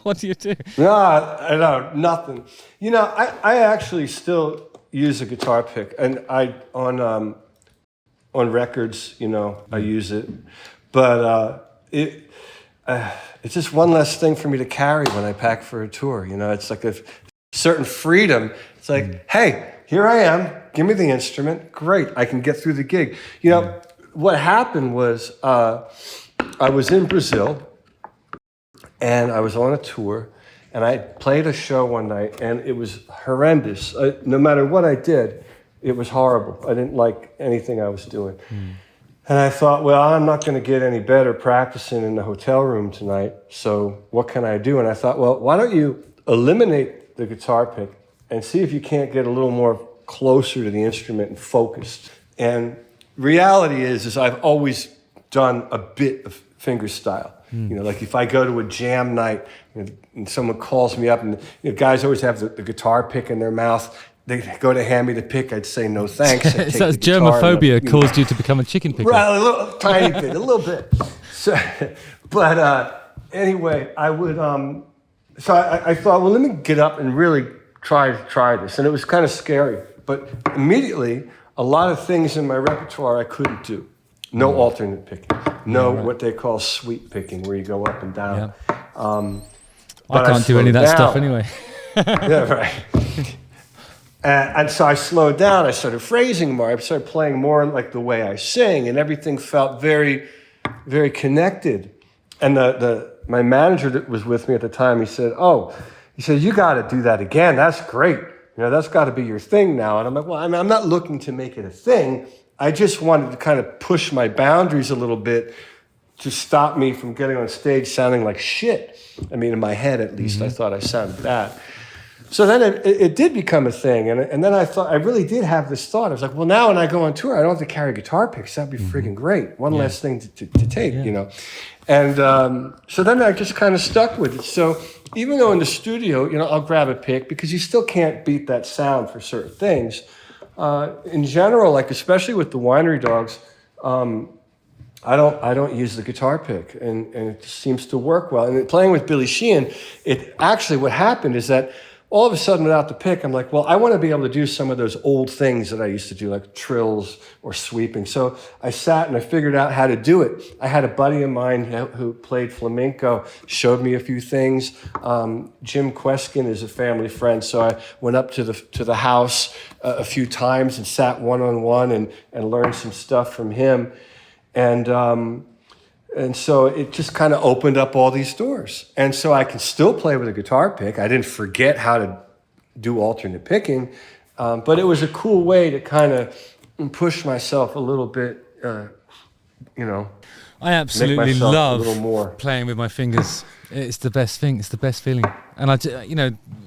What do you do? No, I know, nothing. You know, I actually still use a guitar pick, and on records, you know, I use it. But it's just one less thing for me to carry when I pack for a tour. You know, it's like a certain freedom. It's like, hey, here I am. Give me the instrument. Great, I can get through the gig. You know, what happened was I was in Brazil, and I was on a tour, and I played a show one night, and it was horrendous. No matter what I did, it was horrible. I didn't like anything I was doing. And I thought, well, I'm not going to get any better practicing in the hotel room tonight, so what can I do? And I thought, well, why don't you eliminate the guitar pick and see if you can't get a little more closer to the instrument and focused. And reality is I've always done a bit of fingerstyle. You know, like if I go to a jam night and someone calls me up, and you know, guys always have the guitar pick in their mouth. They go to hand me the pick, I'd say no thanks. So germophobia caused you to become a chicken picker. Right, a little tiny bit, a little bit. So, but anyway, I would. So I thought, well, let me get up and really try this, and it was kind of scary. But immediately, a lot of things in my repertoire I couldn't do. No alternate picking. No what they call sweep picking, where you go up and down. I can't do any of that stuff anyway. Yeah, right. And so I slowed down. I started phrasing more. I started playing more like the way I sing, and everything felt very, very connected. And my manager that was with me at the time, he said, you got to do that again. That's great. You know, that's got to be your thing now. And I'm like, well, I mean, I'm not looking to make it a thing. I just wanted to kind of push my boundaries a little bit to stop me from getting on stage sounding like shit. I mean, in my head at least, I thought I sounded bad. So then it did become a thing, and then I thought, I really did have this thought. I was like, well, now when I go on tour, I don't have to carry guitar picks. That'd be friggin' great. One less thing to take, you know. And so then I just kind of stuck with it. So even though in the studio, you know, I'll grab a pick because you still can't beat that sound for certain things. In general, like especially with the Winery Dogs, I don't use the guitar pick, and it seems to work well. And playing with Billy Sheehan, it actually what happened is that all of a sudden without the pick, I'm like, well, I want to be able to do some of those old things that I used to do, like trills or sweeping. So I sat and I figured out how to do it. I had a buddy of mine who played flamenco, showed me a few things. Jim Queskin is a family friend, so I went up to the house a few times and sat one-on-one and learned some stuff from him. And so it just kind of opened up all these doors. And so I can still play with a guitar pick. I didn't forget how to do alternate picking, but it was a cool way to kind of push myself a little bit, you know. I absolutely love playing with my fingers. It's the best thing. It's the best feeling. And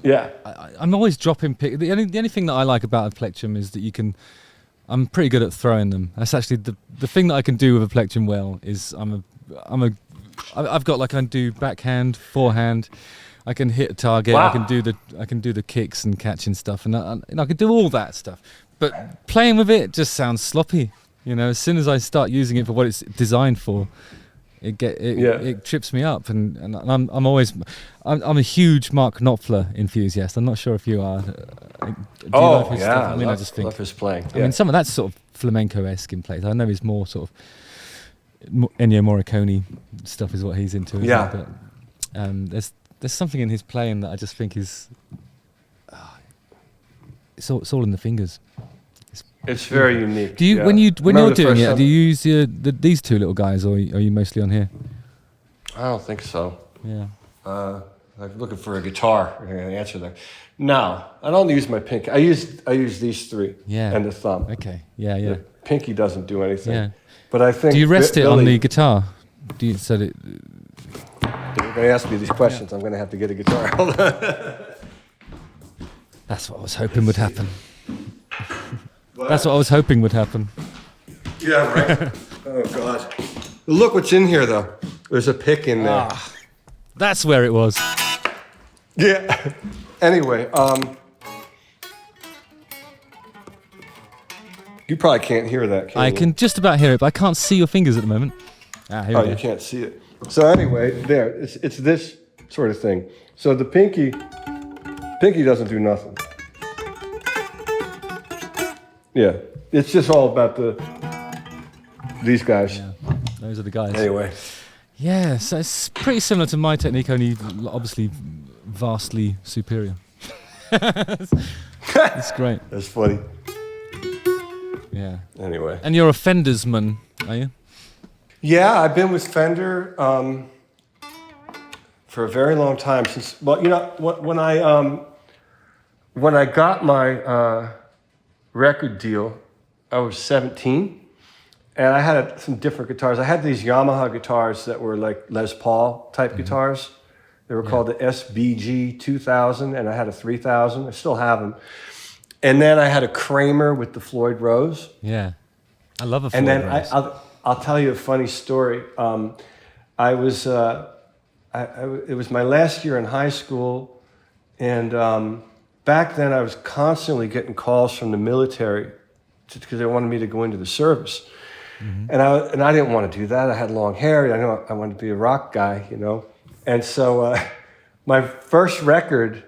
I'm always dropping pick. The only thing that I like about a plectrum is that I'm pretty good at throwing them. That's actually the thing that I can do with a plectrum well is I've got, like, I can do backhand, forehand. I can hit a target. Wow. I can do the kicks and catching stuff, and I can do all that stuff. But playing with it just sounds sloppy. You know, as soon as I start using it for what it's designed for, it trips me up. And I'm a huge Mark Knopfler enthusiast. I'm not sure if you are. Do you love his stuff? I mean, I just think love his playing. I mean, some of that's sort of flamenco-esque in place. I know he's more sort of Ennio Morricone stuff is what he's into. But there's something in his playing that I just think is it's all in the fingers. It's very unique. Do you when you're doing it? Do you use these two little guys, or are you mostly on here? I don't think so. Yeah. I'm looking for a guitar. I'm gonna answer that. No, I don't use my pinky. I use these three. Yeah. And the thumb. Okay. Yeah. The pinky doesn't do anything. Yeah. But I think. Do you rest it on the guitar? Do you set it? You're gonna ask me these questions. I'm gonna have to get a guitar. Hold on. That's what I was hoping would happen. That's what I was hoping would happen. Yeah, right. Oh, God. Look what's in here, though. There's a pick in there. That's where it was. Yeah. Anyway, you probably can't hear that, can you? I can just about hear it, but I can't see your fingers at the moment. Here we go. You can't see it. So anyway, there. It's this sort of thing. So the pinky doesn't do nothing. Yeah, it's just all about these guys. Yeah, those are the guys. Anyway. Yeah, so it's pretty similar to my technique, only obviously vastly superior. It's great. That's funny. Yeah. Anyway. And you're a Fender's man, are you? Yeah, I've been with Fender for a very long time. When I got my record deal, I was 17, and I had some different guitars. I had these Yamaha guitars that were like Les Paul type guitars. They were called the SBG 2000, and I had a 3000. I still have them. And then I had a Kramer with the Floyd Rose. Yeah, I love a Floyd Rose. And then I'll tell you a funny story. It was my last year in high school, and back then I was constantly getting calls from the military because they wanted me to go into the service. Mm-hmm. And I didn't want to do that. I had long hair. I know I wanted to be a rock guy, you know. And so my first record,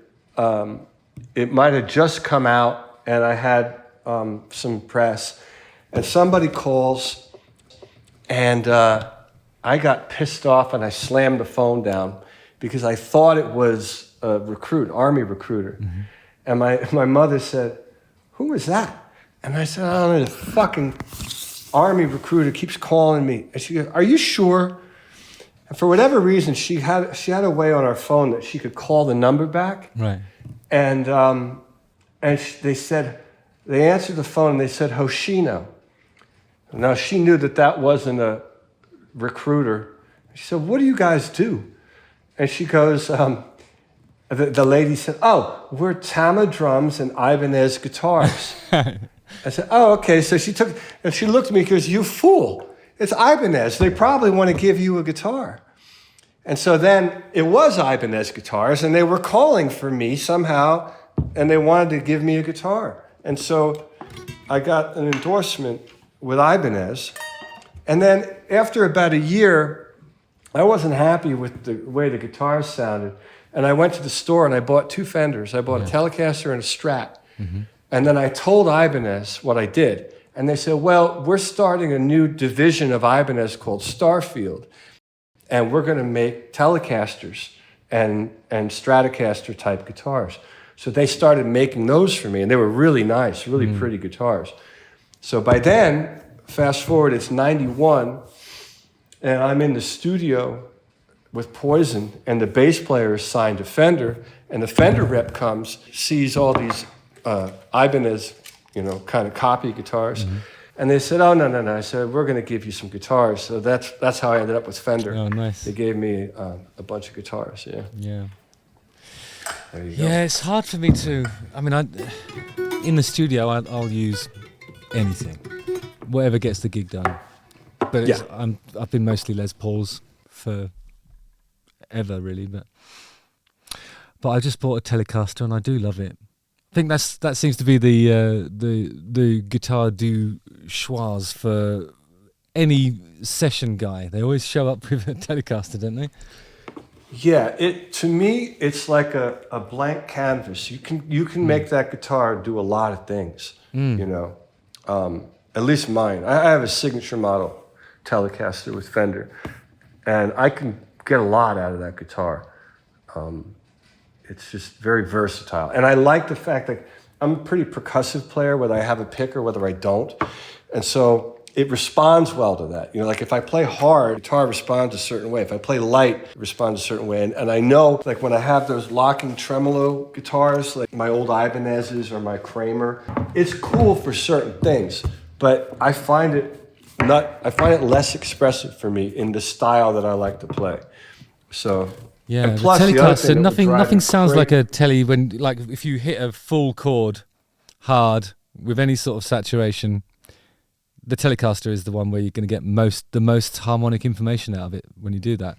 it might have just come out, and I had some press. And somebody calls, and I got pissed off, and I slammed the phone down because I thought it was a Army recruiter. Mm-hmm. And my mother said, "Who is that?" And I said, "I don't know, the fucking Army recruiter keeps calling me." And she goes, "Are you sure?" And for whatever reason, she had a way on our phone that she could call the number back. Right. And they answered the phone and they said, "Hoshino." Now she knew that wasn't a recruiter, She said, what do you guys do? And she goes, the lady said, oh, we're Tama drums and Ibanez guitars. I said, oh, okay. So she looked at me and goes, you fool. It's Ibanez. They probably want to give you a guitar. And so then it was Ibanez guitars, and they were calling for me somehow, and they wanted to give me a guitar. And so I got an endorsement with Ibanez. And then after about a year, I wasn't happy with the way the guitars sounded. And I went to the store and I bought 2 Fenders. I bought a Telecaster and a Strat. Mm-hmm. And then I told Ibanez what I did. And they said, well, we're starting a new division of Ibanez called Starfield. And we're going to make Telecasters and Stratocaster type guitars. So they started making those for me. And they were really nice, really pretty guitars. So by then, fast forward, it's 91. And I'm in the studio with Poison. And the bass player is signed to Fender. And the Fender rep comes, sees all these Ibanez, kind of copy guitars. Mm-hmm. And they said, oh, no. I said, we're going to give you some guitars. So that's how I ended up with Fender. Oh, nice. They gave me a bunch of guitars, yeah. Yeah. There you go. Yeah, it's hard for me to... I mean, in the studio, I'll use anything. Whatever gets the gig done. But I've been mostly Les Pauls for ever, really. But I just bought a Telecaster, and I do love it. I think that seems to be the guitar du choix for any session guy. They always show up with a Telecaster, don't they? Yeah, to me it's like a blank canvas. You can make that guitar do a lot of things. At least mine. I have a signature model Telecaster with Fender, and I can get a lot out of that guitar. It's just very versatile. And I like the fact that I'm a pretty percussive player, whether I have a pick or whether I don't. And so it responds well to that. Like if I play hard, guitar responds a certain way. If I play light, it responds a certain way. And I know, like when I have those locking tremolo guitars, like my old Ibanez's or my Kramer, it's cool for certain things. But I find it less expressive for me in the style that I like to play. So... Yeah, and plus the Telecaster, the nothing sounds like a Tele when, like, if you hit a full chord hard with any sort of saturation, the Telecaster is the one where you're going to get the most harmonic information out of it when you do that.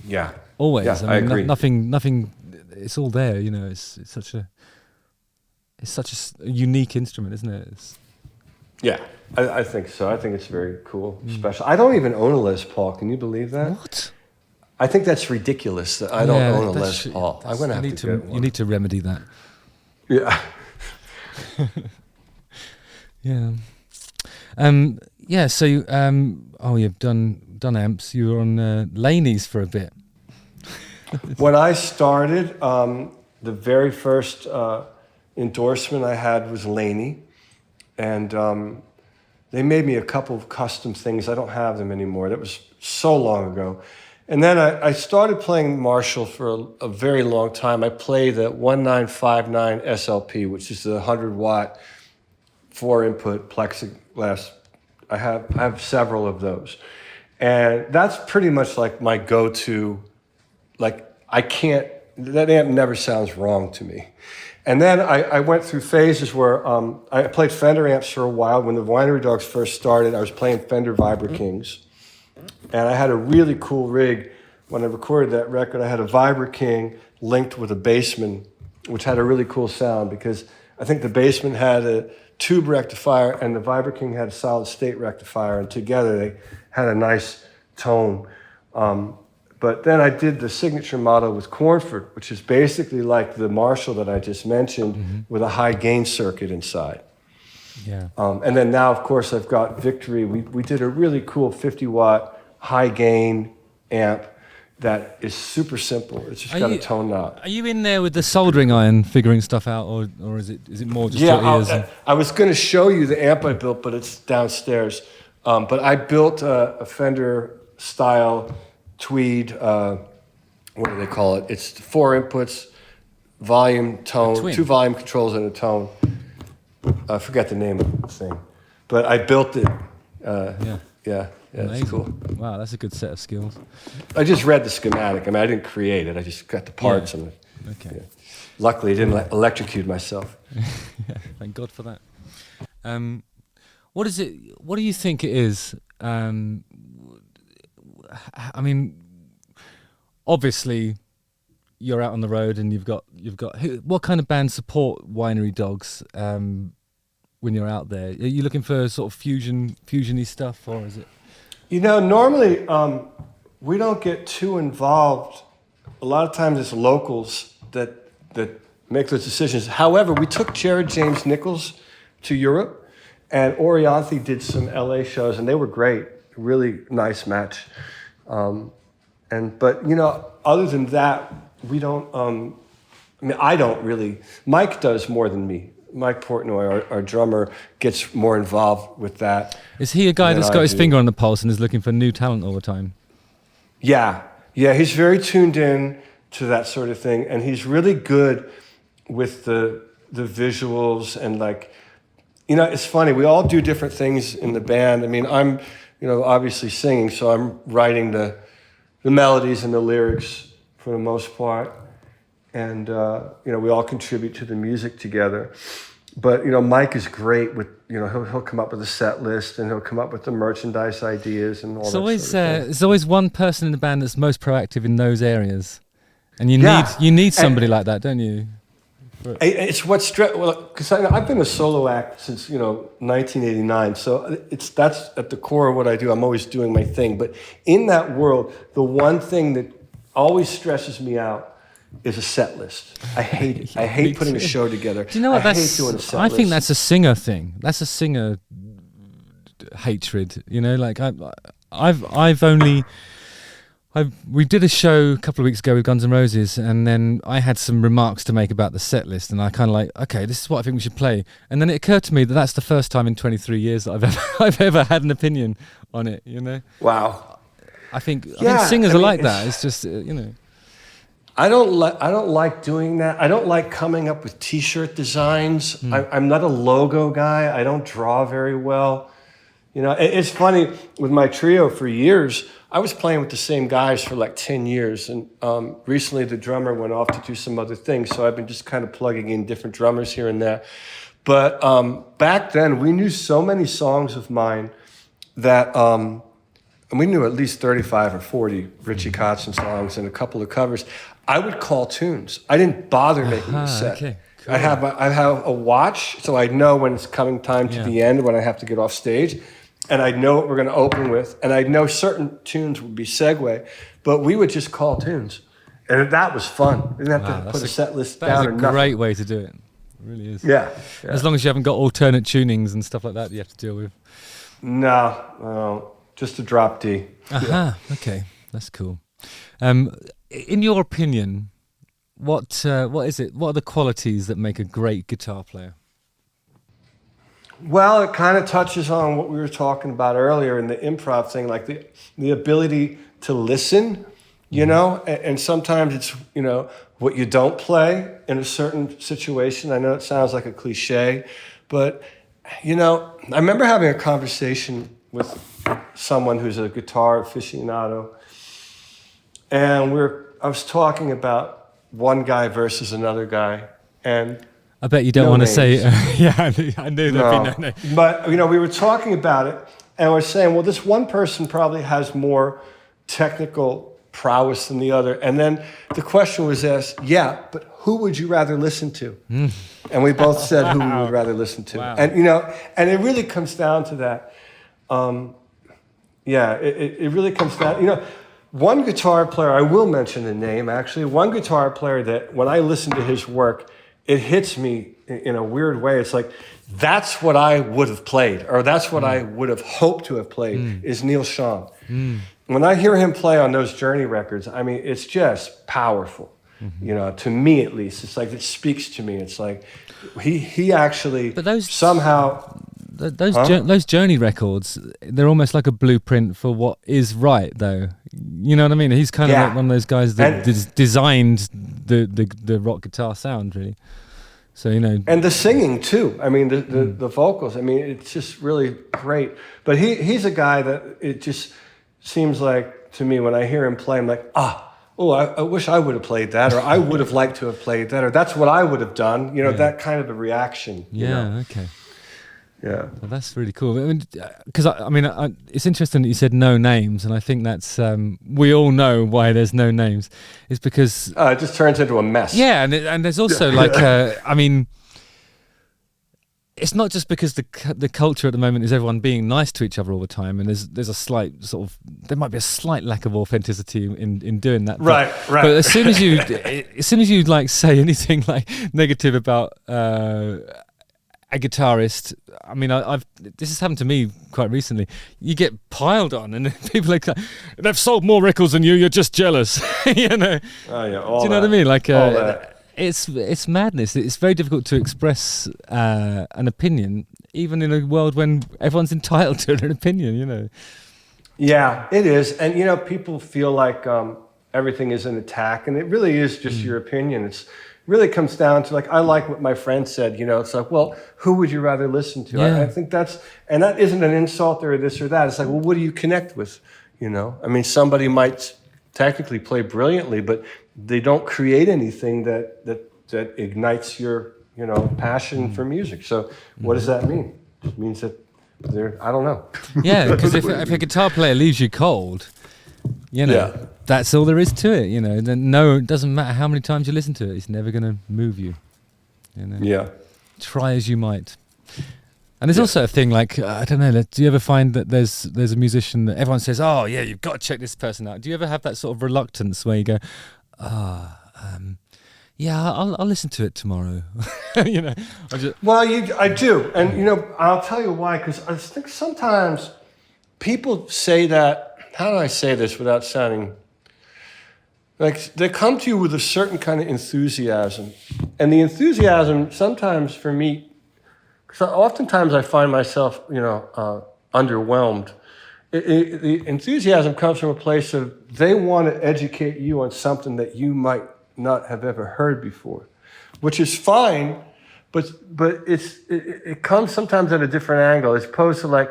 Yeah. Always. Yeah, I agree. Nothing, it's all there, it's such a unique instrument, isn't it? Yeah, I think so. I think it's very cool, special. I don't even own a Les Paul. Can you believe that? What? I think that's ridiculous that I don't own a Les Paul. I'm going to have to get one. You need to remedy that. Yeah. Yeah. So, you've done amps. You were on Laney's for a bit. When I started, the very first endorsement I had was Laney, and they made me a couple of custom things. I don't have them anymore. That was so long ago. And then I started playing Marshall for a very long time. I play the 1959 SLP, which is the 100-watt, 4-input plexiglass. I have several of those. And that's pretty much like my go-to. Like, that amp never sounds wrong to me. And then I went through phases where I played Fender amps for a while. When the Winery Dogs first started, I was playing Fender Vibra Kings. And I had a really cool rig. When I recorded that record, I had a Vibra King linked with a Bassman, which had a really cool sound because I think the Bassman had a tube rectifier and the Vibra King had a solid state rectifier, and together they had a nice tone. But then I did the signature model with Cornford, which is basically like the Marshall that I just mentioned, with a high gain circuit inside. Yeah. And then now, of course, I've got Victory. We did a really cool 50-watt high gain amp that is super simple. It's just got a tone knob. Are you in there with the soldering iron figuring stuff out, or is it more just your ears? I was going to show you the amp I built, but it's downstairs. But I built a Fender style tweed, what do they call it? It's 4 inputs, volume, tone, 2 volume controls and a tone. I forget the name of the thing, but I built it. Yeah. Yeah, Amazing. it's cool. Wow, that's a good set of skills. I just read the schematic. I mean, I didn't create it. I just got the parts and Okay. yeah. Luckily, I didn't electrocute myself. Yeah, thank God for that. What is it? What do you think it is? I mean, obviously, you're out on the road and you've got. What kind of bands support Winery Dogs when you're out there? Are you looking for sort of fusiony stuff, or is it? You know, normally we don't get too involved. A lot of times it's locals that make those decisions. However, we took Jared James Nichols to Europe, and Orianthi did some LA shows, and they were great. Really nice match. But you know, other than that, we don't. I mean, I don't really. Mike does more than me. Mike Portnoy, our drummer, gets more involved with that. Is he a guy than that's I got his do. finger on the pulse and is looking for new talent all the time? Yeah, he's very tuned in to that sort of thing, and he's really good with the visuals and like, you know, it's funny. We all do different things in the band. I mean, I'm, you know, obviously singing, so I'm writing the melodies and the lyrics for the most part, and you know, we all contribute to the music together. But you know, Mike is great with, you know, he'll come up with a set list and he'll come up with the merchandise ideas and all that. There's always one person in the band that's most proactive in those areas, and you Yeah. need somebody like that, don't you? It's what's because I've been a solo act since, you know, 1989. So that's at the core of what I do. I'm always doing my thing. But in that world, the one thing that always stresses me out is a set list. I hate it. I hate putting a show together. Do you know what? I hate doing a set I list. think that's a singer thing. That's a singer hatred. You know, like we did a show a couple of weeks ago with Guns N' Roses, and then I had some remarks to make about the set list, and I kind of like, okay, this is what I think we should play. And then it occurred to me that that's the first time in 23 years that I've ever had an opinion on it. You know? Wow. I think Yeah, singers I are mean, like that. It's just you know. I don't like doing that. I don't like coming up with T-shirt designs. I'm not a logo guy. I don't draw very well. You know, it's funny with my trio for years. I was playing with the same guys for like 10 years, and recently the drummer went off to do some other things. So I've been just kind of plugging in different drummers here and there. But back then, we knew so many songs of mine that. And we knew at least 35 or 40 Richie Kotzen songs and a couple of covers. I would call tunes. I didn't bother making a set. Okay, cool. I have a watch, so I know when it's coming time to the end, when I have to get off stage, and I know what we're going to open with, and I know certain tunes would be segue, but we would just call tunes, and that was fun. We didn't have to put a set list down or That's a nothing. great way to do it. It really is. Yeah. As long as you haven't got alternate tunings and stuff like that you have to deal with. No, just a drop D. Aha, okay, that's cool. In your opinion, what is it? What are the qualities that make a great guitar player? Well, it kind of touches on what we were talking about earlier in the improv thing, like the ability to listen, you know, and sometimes it's, you know, what you don't play in a certain situation. I know it sounds like a cliche, but, you know, I remember having a conversation with someone who's a guitar aficionado, and I was talking about one guy versus another guy, and I bet you don't No want to names. say. Yeah, I knew there'd be no. But, you know, we were talking about it, and we're saying, well, this one person probably has more technical prowess than the other. And then the question was asked, yeah, but who would you rather listen to? And we both said who we would rather listen to. Wow. And, you know, and it really comes down to that. It really comes down, you know, one guitar player, I will mention the name actually, one guitar player that when I listen to his work, it hits me in a weird way. It's like, that's what I would have played, or that's what I would have hoped to have played, is Neil Schon. When I hear him play on those Journey records, I mean, it's just powerful. You know, to me at least, it's like, it speaks to me. It's like, he actually But those somehow... Those Journey records, they're almost like a blueprint for what is right, though. You know what I mean? He's kind of like one of those guys that designed the rock guitar sound, really. So, you know, and the singing too. I mean, the vocals. I mean, it's just really great. But he's a guy that it just seems like to me when I hear him play, I'm like, I wish I would have played that, or I would have liked to have played that, or that's what I would have done. You know, that kind of a reaction. Yeah. You know? Okay. Yeah. Well, that's really cool. I mean, because it's interesting that you said no names, and I think that's we all know why there's no names. It's because it just turns into a mess. Yeah, and there's also like I mean, it's not just because the culture at the moment is everyone being nice to each other all the time, and there's a slight sort of there might be a slight lack of authenticity in doing that. Right. But as soon as you like say anything like negative about a guitarist, I mean, this has happened to me quite recently. You get piled on, and people are like, they've sold more records than you. You're just jealous, you know. Oh yeah. Do you know what I mean? Like, all that. It's madness. It's very difficult to express an opinion, even in a world when everyone's entitled to an opinion. You know. Yeah, it is, and you know, people feel like everything is an attack, and it really is just your opinion. It's really comes down to like, I like what my friend said, you know, it's like, well, who would you rather listen to? Yeah. I think that isn't an insult or this or that. It's like, well, what do you connect with? You know, I mean, somebody might technically play brilliantly, but they don't create anything that ignites your, you know, passion for music. So what does that mean? It means that I don't know. Yeah, because if a guitar player leaves you cold, you know, that's all there is to it. You know, then it doesn't matter how many times you listen to it; it's never going to move you. You know? Yeah. Try as you might. And there's also a thing like, I don't know, do you ever find that there's a musician that everyone says, oh yeah, you've got to check this person out? Do you ever have that sort of reluctance where you go, yeah, I'll listen to it tomorrow? You know, Well, I do, and you know, I'll tell you why. Because I think sometimes people say that. How do I say this without sounding like they come to you with a certain kind of enthusiasm, and the enthusiasm sometimes for me, because oftentimes I find myself, you know, underwhelmed. The enthusiasm comes from a place of they want to educate you on something that you might not have ever heard before, which is fine, but it comes sometimes at a different angle as opposed to like,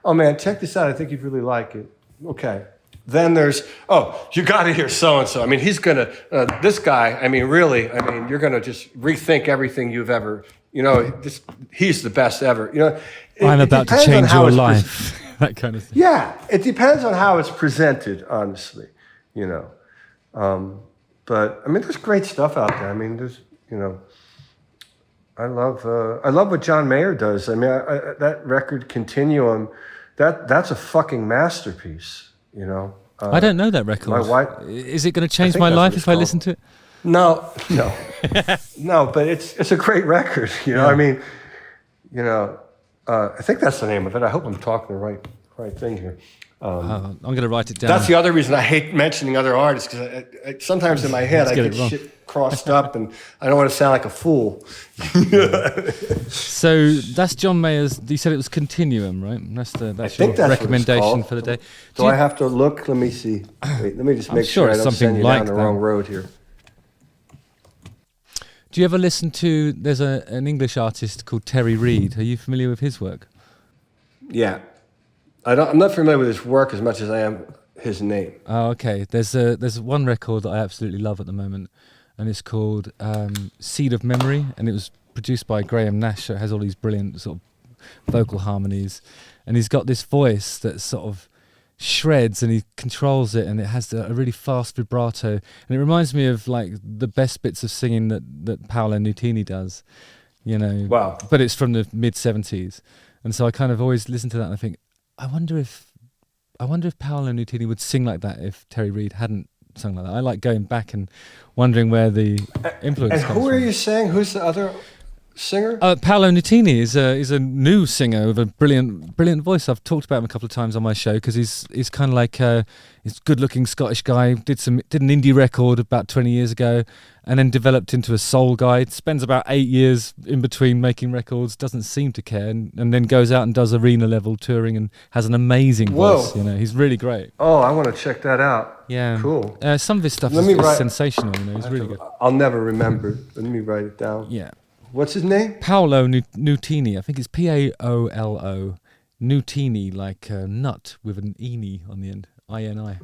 oh man, check this out, I think you'd really like it. Okay. Then there's, you got to hear so-and-so. I mean, he's going to, this guy, I mean, really, I mean, you're going to just rethink everything you've ever, you know, he's the best ever. You know, I'm about to change your life. That kind of thing. Yeah, it depends on how it's presented, honestly, you know. But, I mean, there's great stuff out there. I mean, there's, you know, I love what John Mayer does. I mean, that record Continuum, that's a fucking masterpiece, you know. I don't know that record. My wife, is it going to change my life if I listen to it? No, no. But it's a great record, you know. Yeah. I mean, you know, I think that's the name of it. I hope I'm talking the right thing here. I'm going to write it down. That's the other reson I hate mentioning other artists, because I sometimes in my head I get shit crossed up and I don't want to sound like a fool. So that's John Mayer's. You said it was Continuum, right? That's your recommendation for the day. Do I have to look? Let me see. Wait, let me just make sure I don't send you down the wrong road here. Do you ever listen to? There's an English artist called Terry Reid. Are you familiar with his work? Yeah. I'm not familiar with his work as much as I am his name. Oh, okay. There's one record that I absolutely love at the moment, and it's called Seed of Memory, and it was produced by Graham Nash. So it has all these brilliant sort of vocal harmonies, and he's got this voice that sort of shreds, and he controls it, and it has a really fast vibrato, and it reminds me of like the best bits of singing that Paolo Nutini does, you know. Wow. But it's from the mid-70s, and so I kind of always listen to that and I think, I wonder if Paolo Nutini would sing like that if Terry Reid hadn't sung like that. I like going back and wondering where the influence comes from. And who are you saying? Who's the other singer? Paolo Nutini is a new singer with a brilliant voice. I've talked about him a couple of times on my show because he's kind of like he's a good-looking Scottish guy. Did an indie record about 20 years ago, and then developed into a soul guy. Spends about 8 years in between making records. Doesn't seem to care, and then goes out and does arena level touring and has an amazing voice. You know, he's really great. Oh, I want to check that out. Yeah, cool. Some of his stuff is sensational. You know, he's really good. I'll never remember. Let me write it down. Yeah. What's his name? Paolo Nutini. I think it's Paolo Nutini, like nut with an ini on the end. INI.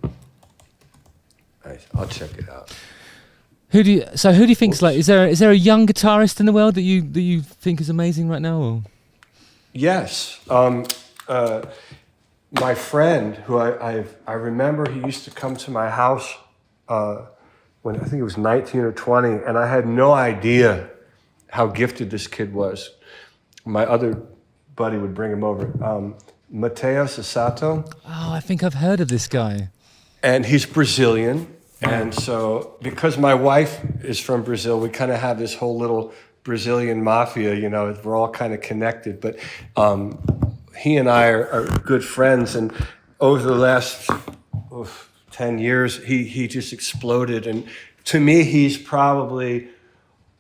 Nice. I'll check it out. Who do you think's like? Is there a young guitarist in the world that you think is amazing right now? Or? Yes. My friend, who I remember, he used to come to my house when I think he was 19 or 20, and I had no idea how gifted this kid was. My other buddy would bring him over. Matteo Sasato. Oh, I think I've heard of this guy. And he's Brazilian. And so, because my wife is from Brazil, we kind of have this whole little Brazilian mafia, you know, we're all kind of connected. But he and I are good friends. And over the last 10 years, he just exploded. And to me, he's probably,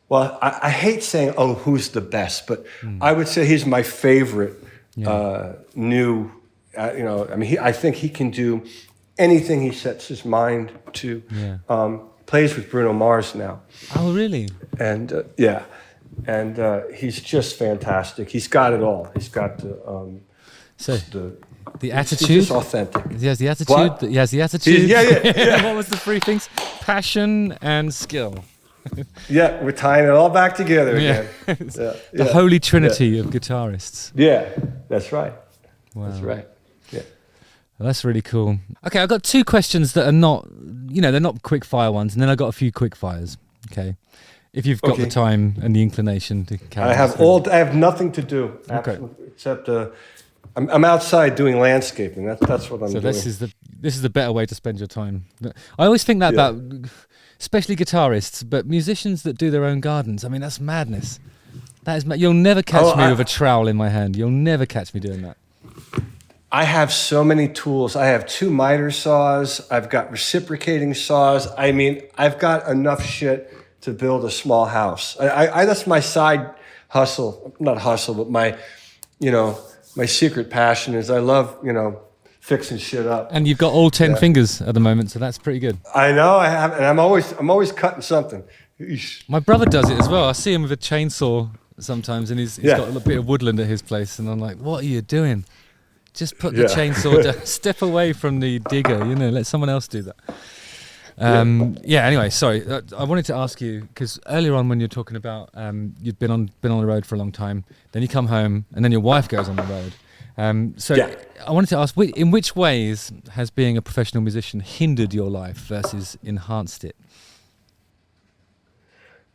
well, I hate saying, oh, who's the best? But I would say he's my favorite new, I think he can do anything he sets his mind to. Plays with Bruno Mars now. Oh, really? And he's just fantastic. He's got it all. He's got the attitude. He's just authentic. He has the attitude. What? He has the attitude. Yeah. What was the three things? Passion and skill. Yeah, we're tying it all back together again. The holy trinity of guitarists. Yeah, that's right. Wow. That's right. Yeah. Well, that's really cool. Okay, I've got two questions that are not, they're not quick fire ones, and then I've got a few quick fires. Okay. If you've got the time and the inclination to carry I have nothing to do except I'm outside doing landscaping. That's what I'm doing. So this is the better way to spend your time. I always think that about especially guitarists, but musicians that do their own gardens. I mean, that's madness. That is you'll never catch me with a trowel in my hand. You'll never catch me doing that. I have so many tools. I have 2 miter saws. I've got reciprocating saws. I mean, I've got enough shit to build a small house. I that's my side hustle. Not hustle, but my secret passion is I love, fixing shit up. And you've got all 10 fingers at the moment, so that's pretty good. I know I have, and I'm always cutting something. Eesh. My brother does it as well. I see him with a chainsaw sometimes, and he's got a little bit of woodland at his place, and I'm like, what are you doing? Just put the chainsaw down. Step away from the digger, let someone else do that. Anyway, sorry. I wanted to ask you, because earlier on when you're talking about you've been on the road for a long time, then you come home, and then your wife goes on the road. I wanted to ask, in which ways has being a professional musician hindered your life versus enhanced it?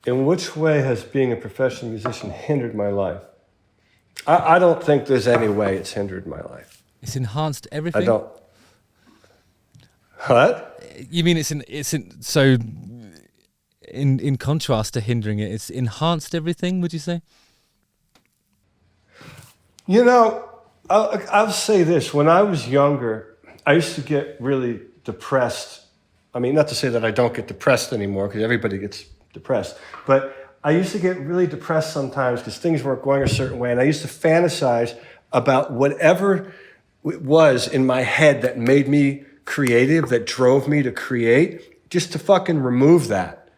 In which way has being a professional musician hindered my life? I don't think there's any way it's hindered my life. It's enhanced everything? I don't. What? You mean in contrast to hindering it, it's enhanced everything, would you say? I'll say this. When I was younger, I used to get really depressed. I mean, not to say that I don't get depressed anymore, because everybody gets depressed. But I used to get really depressed sometimes because things weren't going a certain way. And I used to fantasize about whatever it was in my head that made me creative, that drove me to create, just to fucking remove that.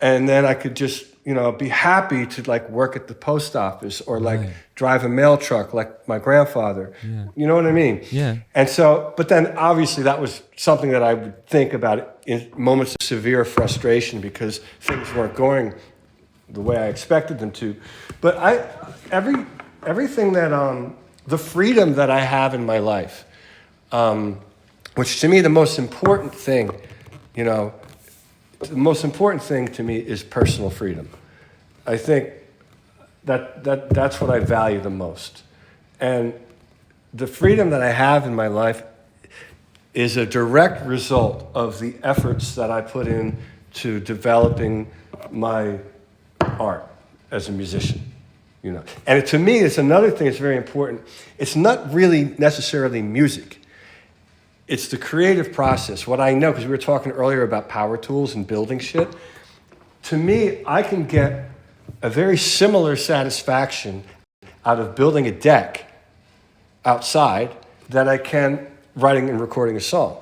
And then I could just, be happy to work at the post office or drive a mail truck like my grandfather. Yeah. You know what I mean? Yeah. And so, but then obviously that was something that I would think about in moments of severe frustration because things weren't going the way I expected them to. But everything that, the freedom that I have in my life, which to me the most important thing, the most important thing to me is personal freedom. I think that's what I value the most. And the freedom that I have in my life is a direct result of the efforts that I put in to developing my art as a musician. And to me, it's another thing that's very important. It's not really necessarily music. It's the creative process. What I know, because we were talking earlier about power tools and building shit, to me, I can get a very similar satisfaction out of building a deck outside that I can writing and recording a song.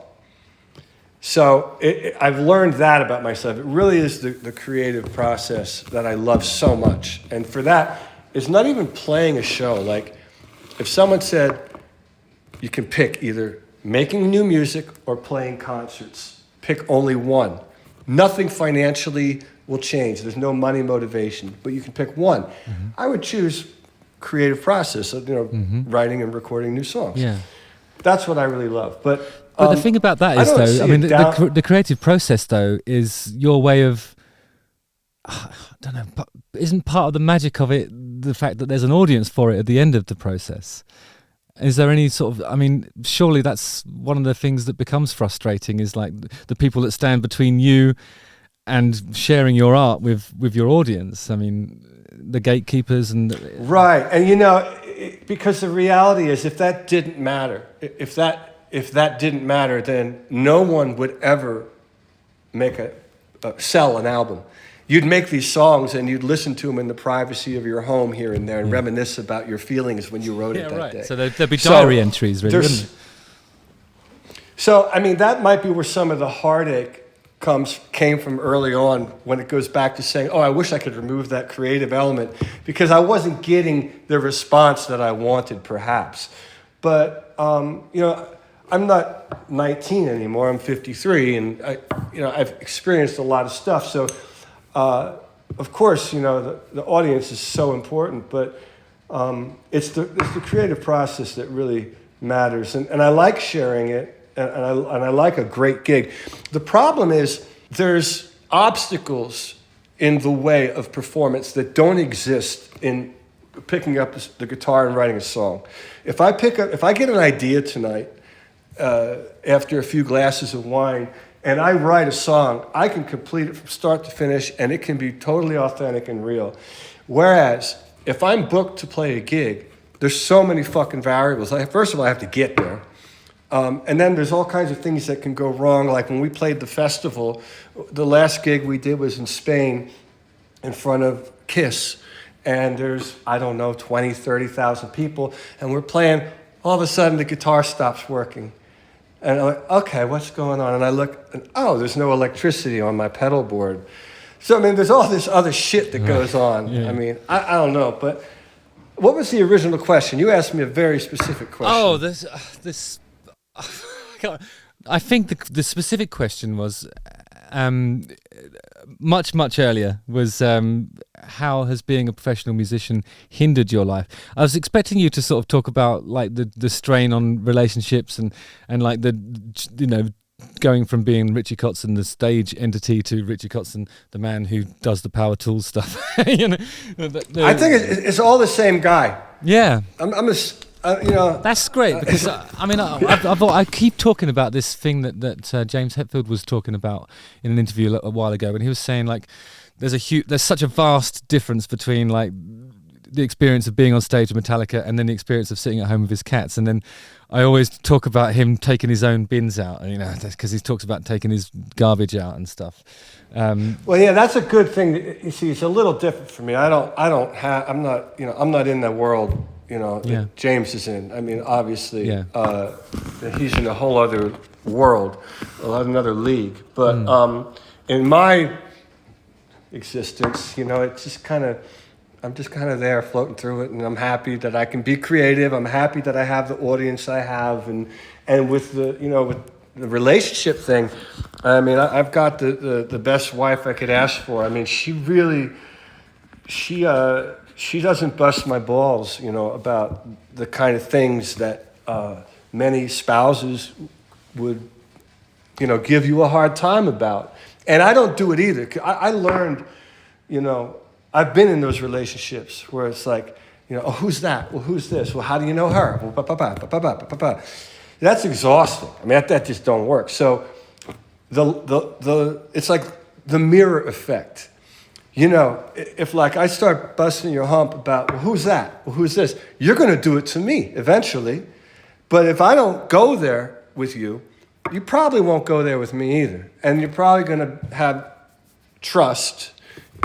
So I've learned that about myself. It really is the creative process that I love so much. And for that, it's not even playing a show. Like, if someone said, you can pick either making new music or playing concerts, pick only one. Nothing financially will change. There's no money motivation, but you can pick one. Mm-hmm. I would choose creative process of, writing and recording new songs. Yeah. That's what I really love. But the thing about that is, though, I mean, the creative process, though, is your way of, I don't know, isn't part of the magic of it the fact that there's an audience for it at the end of the process? Is there any sort of, I mean, surely that's one of the things that becomes frustrating, is like the people that stand between you and sharing your art with your audience. I mean, the gatekeepers and... Right. And, because the reality is, if that didn't matter, if that didn't matter, then no one would ever make sell an album. You'd make these songs and you'd listen to them in the privacy of your home here and there and reminisce about your feelings when you wrote it that day. So there'd be diary entries, really, wouldn't it? So, I mean, that might be where some of the heartache came from early on, when it goes back to saying, I wish I could remove that creative element, because I wasn't getting the response that I wanted, perhaps. But, I'm not 19 anymore. I'm 53, and I've experienced a lot of stuff. So, of course, the audience is so important, but it's the creative process that really matters, and I like sharing it, and I like a great gig. The problem is there's obstacles in the way of performance that don't exist in picking up the guitar and writing a song. If I get an idea tonight after a few glasses of wine, and I write a song, I can complete it from start to finish, and it can be totally authentic and real. Whereas, if I'm booked to play a gig, there's so many fucking variables. First of all, I have to get there. And then there's all kinds of things that can go wrong. Like when we played the festival, the last gig we did was in Spain in front of Kiss. And there's, 20, 30,000 people. And we're playing, all of a sudden the guitar stops working. And I'm like, okay, what's going on? And I look, and there's no electricity on my pedal board. So, I mean, there's all this other shit that goes on. Yeah. I mean, I don't know, but what was the original question? You asked me a very specific question. I think the specific question was, much earlier, was how has being a professional musician hindered your life? I was expecting you to sort of talk about like the strain on relationships and like going from being Richie Kotzen, the stage entity, to Richie Kotzen, the man who does the power tools stuff. I think it's all the same guy. Yeah. That's great, because I keep talking about this thing that James Hetfield was talking about in an interview a while ago, and he was saying like there's such a vast difference between like the experience of being on stage with Metallica and then the experience of sitting at home with his cats. And then I always talk about him taking his own bins out, because he talks about taking his garbage out and stuff. Well, yeah, that's a good thing. You see, it's a little different for me. I'm not in that world. That James is in. I mean, obviously, he's in a whole other world, another league. But in my existence, it's just I'm just kind of there floating through it, and I'm happy that I can be creative. I'm happy that I have the audience I have, and with with the relationship thing, I mean, I've got the best wife I could ask for. I mean, she doesn't bust my balls, about the kind of things that many spouses would, give you a hard time about. And I don't do it either. I learned, I've been in those relationships where it's like, who's that? Well, who's this? Well, how do you know her? Well, that's exhausting. I mean, that just don't work. So it's like the mirror effect. If like I start busting your hump about, well, who's that? Well, who's this? You're going to do it to me eventually. But if I don't go there with you, you probably won't go there with me either. And you're probably going to have trust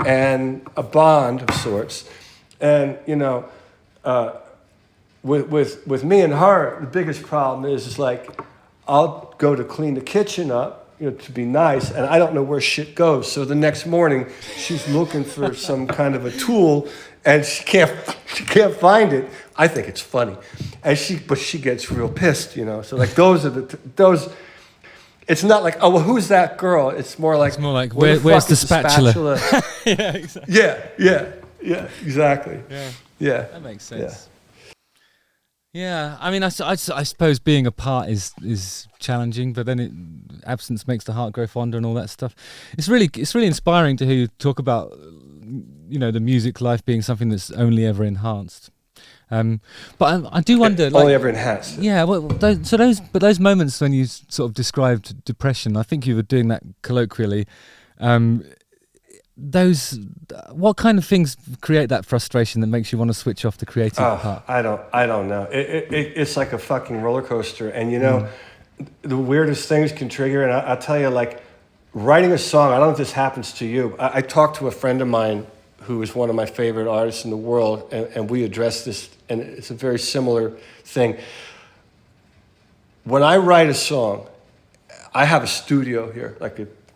and a bond of sorts. And, with me and her, the biggest problem is like, I'll go to clean the kitchen up, to be nice, and I don't know where shit goes. So the next morning, she's looking for some kind of a tool, and she can't find it. I think it's funny, but she gets real pissed, So like those are those. It's not like, oh well, who's that girl? It's more like where's the spatula? Yeah, exactly. Yeah, exactly. Yeah, that makes sense. Yeah, I mean, I suppose being apart is challenging, but then absence makes the heart grow fonder and all that stuff. It's really inspiring to hear you talk about, the music life being something that's only ever enhanced. But I do wonder, only ever enhanced. Yeah, well, those moments when you sort of described depression, I think you were doing that colloquially. What kind of things create that frustration that makes you want to switch off the creative part? I don't know. It's like a fucking roller coaster, and the weirdest things can trigger. And I'll tell you, like writing a song. I don't know if this happens to you. I talked to a friend of mine who is one of my favorite artists in the world, and we addressed this, and it's a very similar thing. When I write a song, I have a studio here,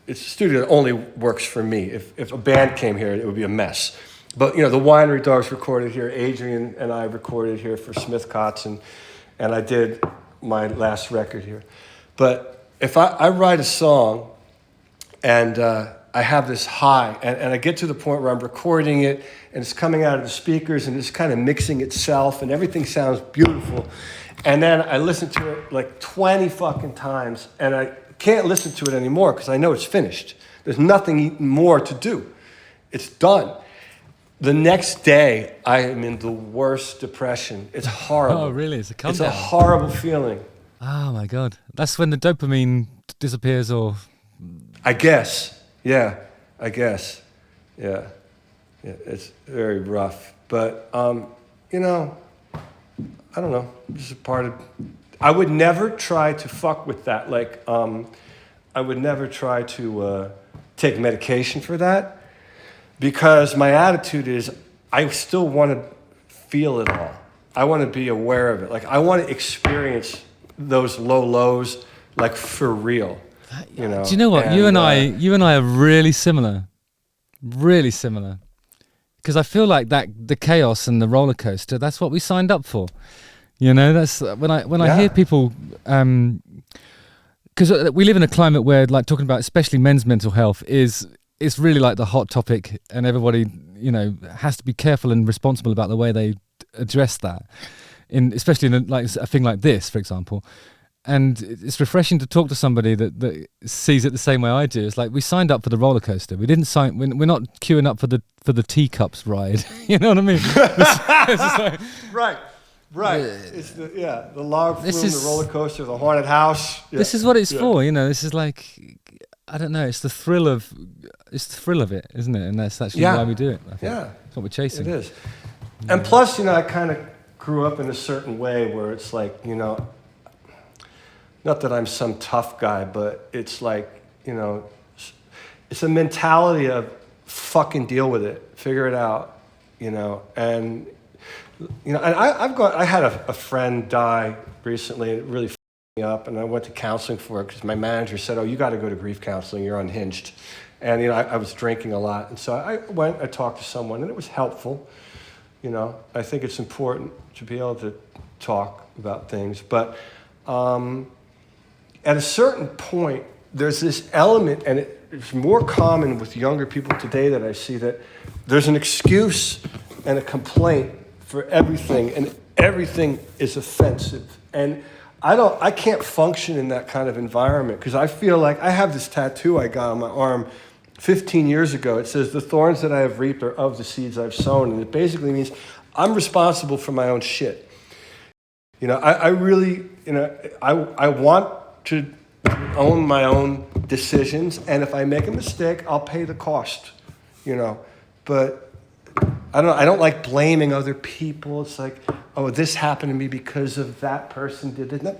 it's a studio that only works for me. If a band came here, it would be a mess. But, the Winery Dogs recorded here. Adrian and I recorded here for Smith Kotzen, and I did my last record here. But if I write a song and I have this high, and I get to the point where I'm recording it, and it's coming out of the speakers, and it's kind of mixing itself, and everything sounds beautiful. And then I listen to it like 20 fucking times, and I can't listen to it anymore because I know it's finished. There's nothing more to do. It's done. The next day, I am in the worst depression. It's horrible. Oh, really? It's a come It's down. a horrible feeling. Oh, my God. That's when the dopamine disappears, or... I guess. Yeah, I guess. Yeah, it's very rough. But, I don't know. This is part of... I would never try to fuck with that. Like, I would never try to take medication for that, because my attitude is I still want to feel it all. I want to be aware of it. Like, I want to experience those low lows, like, for real. Do you know what? You and I are really similar. Really similar. Because I feel like the chaos and the roller coaster, that's what we signed up for. That's when I hear people, because we live in a climate where, like, talking about especially men's mental health is really like the hot topic, and everybody has to be careful and responsible about the way they address that, especially in a thing like this, for example. And it's refreshing to talk to somebody that sees it the same way I do. It's like, we signed up for the roller coaster. We didn't sign. We're not queuing up for the teacups ride. You know what I mean? It's just like, Right. It's the log flume, the roller coaster, the haunted house. Yeah. This is what it's for, This is like, I don't know. It's the thrill of it, isn't it? And that's actually why we do it. I think. Yeah, that's what we're chasing. It is. And plus, I kind of grew up in a certain way where it's like, not that I'm some tough guy, but it's like, it's a mentality of fucking deal with it, figure it out, and. And I had a friend die recently, and it really fucked me up, and I went to counseling for it because my manager said, "Oh, you got to go to grief counseling. You're unhinged." And I was drinking a lot, and so I talked to someone, and it was helpful. I think it's important to be able to talk about things, but at a certain point, there's this element, and it's more common with younger people today that I see, that there's an excuse and a complaint for everything, and everything is offensive. And I can't function in that kind of environment, because I feel like I have this tattoo I got on my arm 15 years ago. It says, "The thorns that I have reaped are of the seeds I've sown." And it basically means I'm responsible for my own shit. I really, I want to own my own decisions, and if I make a mistake, I'll pay the cost, but I don't like blaming other people. It's like, oh, this happened to me because of that person did it. No,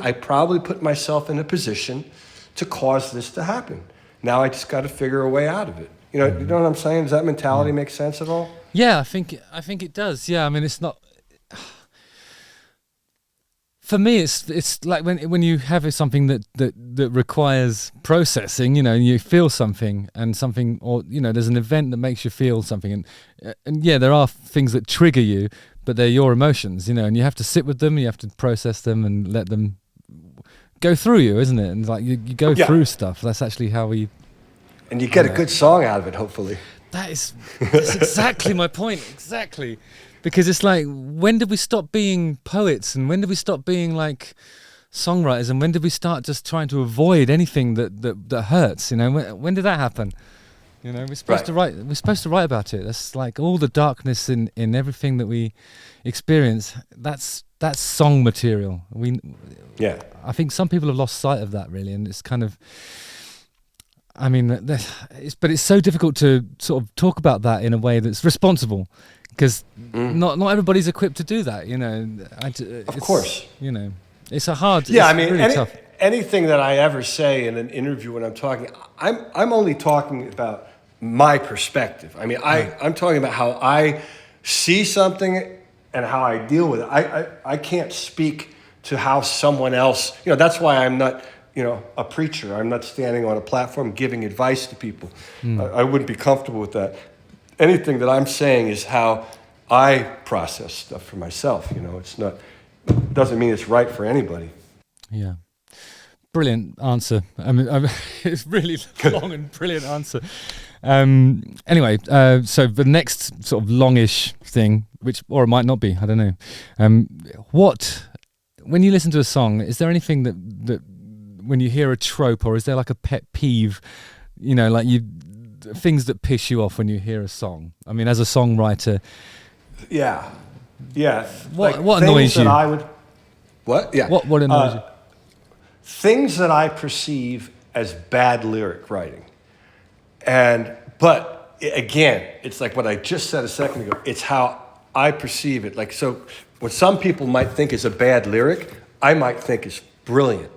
I probably put myself in a position to cause this to happen. Now I just got to figure a way out of it. You know what I'm saying? Does that mentality make sense at all? Yeah, I think it does. Yeah, I mean, it's not. For me, it's like when you have something that requires processing, and you feel something and something, or there's an event that makes you feel something, and yeah, there are things that trigger you, but they're your emotions, and you have to sit with them, you have to process them and let them go through you, isn't it? And like you go through stuff. That's actually how we. And you get a good song out of it, hopefully. That's exactly my point. Exactly. Because it's like, when did we stop being poets, and when did we stop being like songwriters, and when did we start just trying to avoid anything that hurts? When did that happen? We're supposed to write. We're supposed to write about it. That's like all the darkness in everything that we experience. That's song material. I think some people have lost sight of that, really, and it's kind of. I mean, but it's so difficult to sort of talk about that in a way that's responsible, because not everybody's equipped to do that. Of course. It's a hard. Yeah, it's really tough. Anything that I ever say in an interview when I'm talking, I'm only talking about my perspective. I mean, I'm talking about how I see something and how I deal with it. I can't speak to how someone else. That's why I'm not. A preacher. I'm not standing on a platform giving advice to people. I wouldn't be comfortable with that. Anything that I'm saying is how I process stuff for myself. It's not. Doesn't mean it's right for anybody. Yeah. Brilliant answer. I mean, it's really long and brilliant answer. Anyway, so the next sort of longish thing, or it might not be, I don't know. When you listen to a song, is there anything that when you hear a trope, or is there like a pet peeve, things that piss you off when you hear a song? I mean, as a songwriter. Yeah. What annoys you? What? Yeah. What annoys you? Things that I perceive as bad lyric writing. But again, it's like what I just said a second ago. It's how I perceive it. Like, so what some people might think is a bad lyric, I might think is brilliant.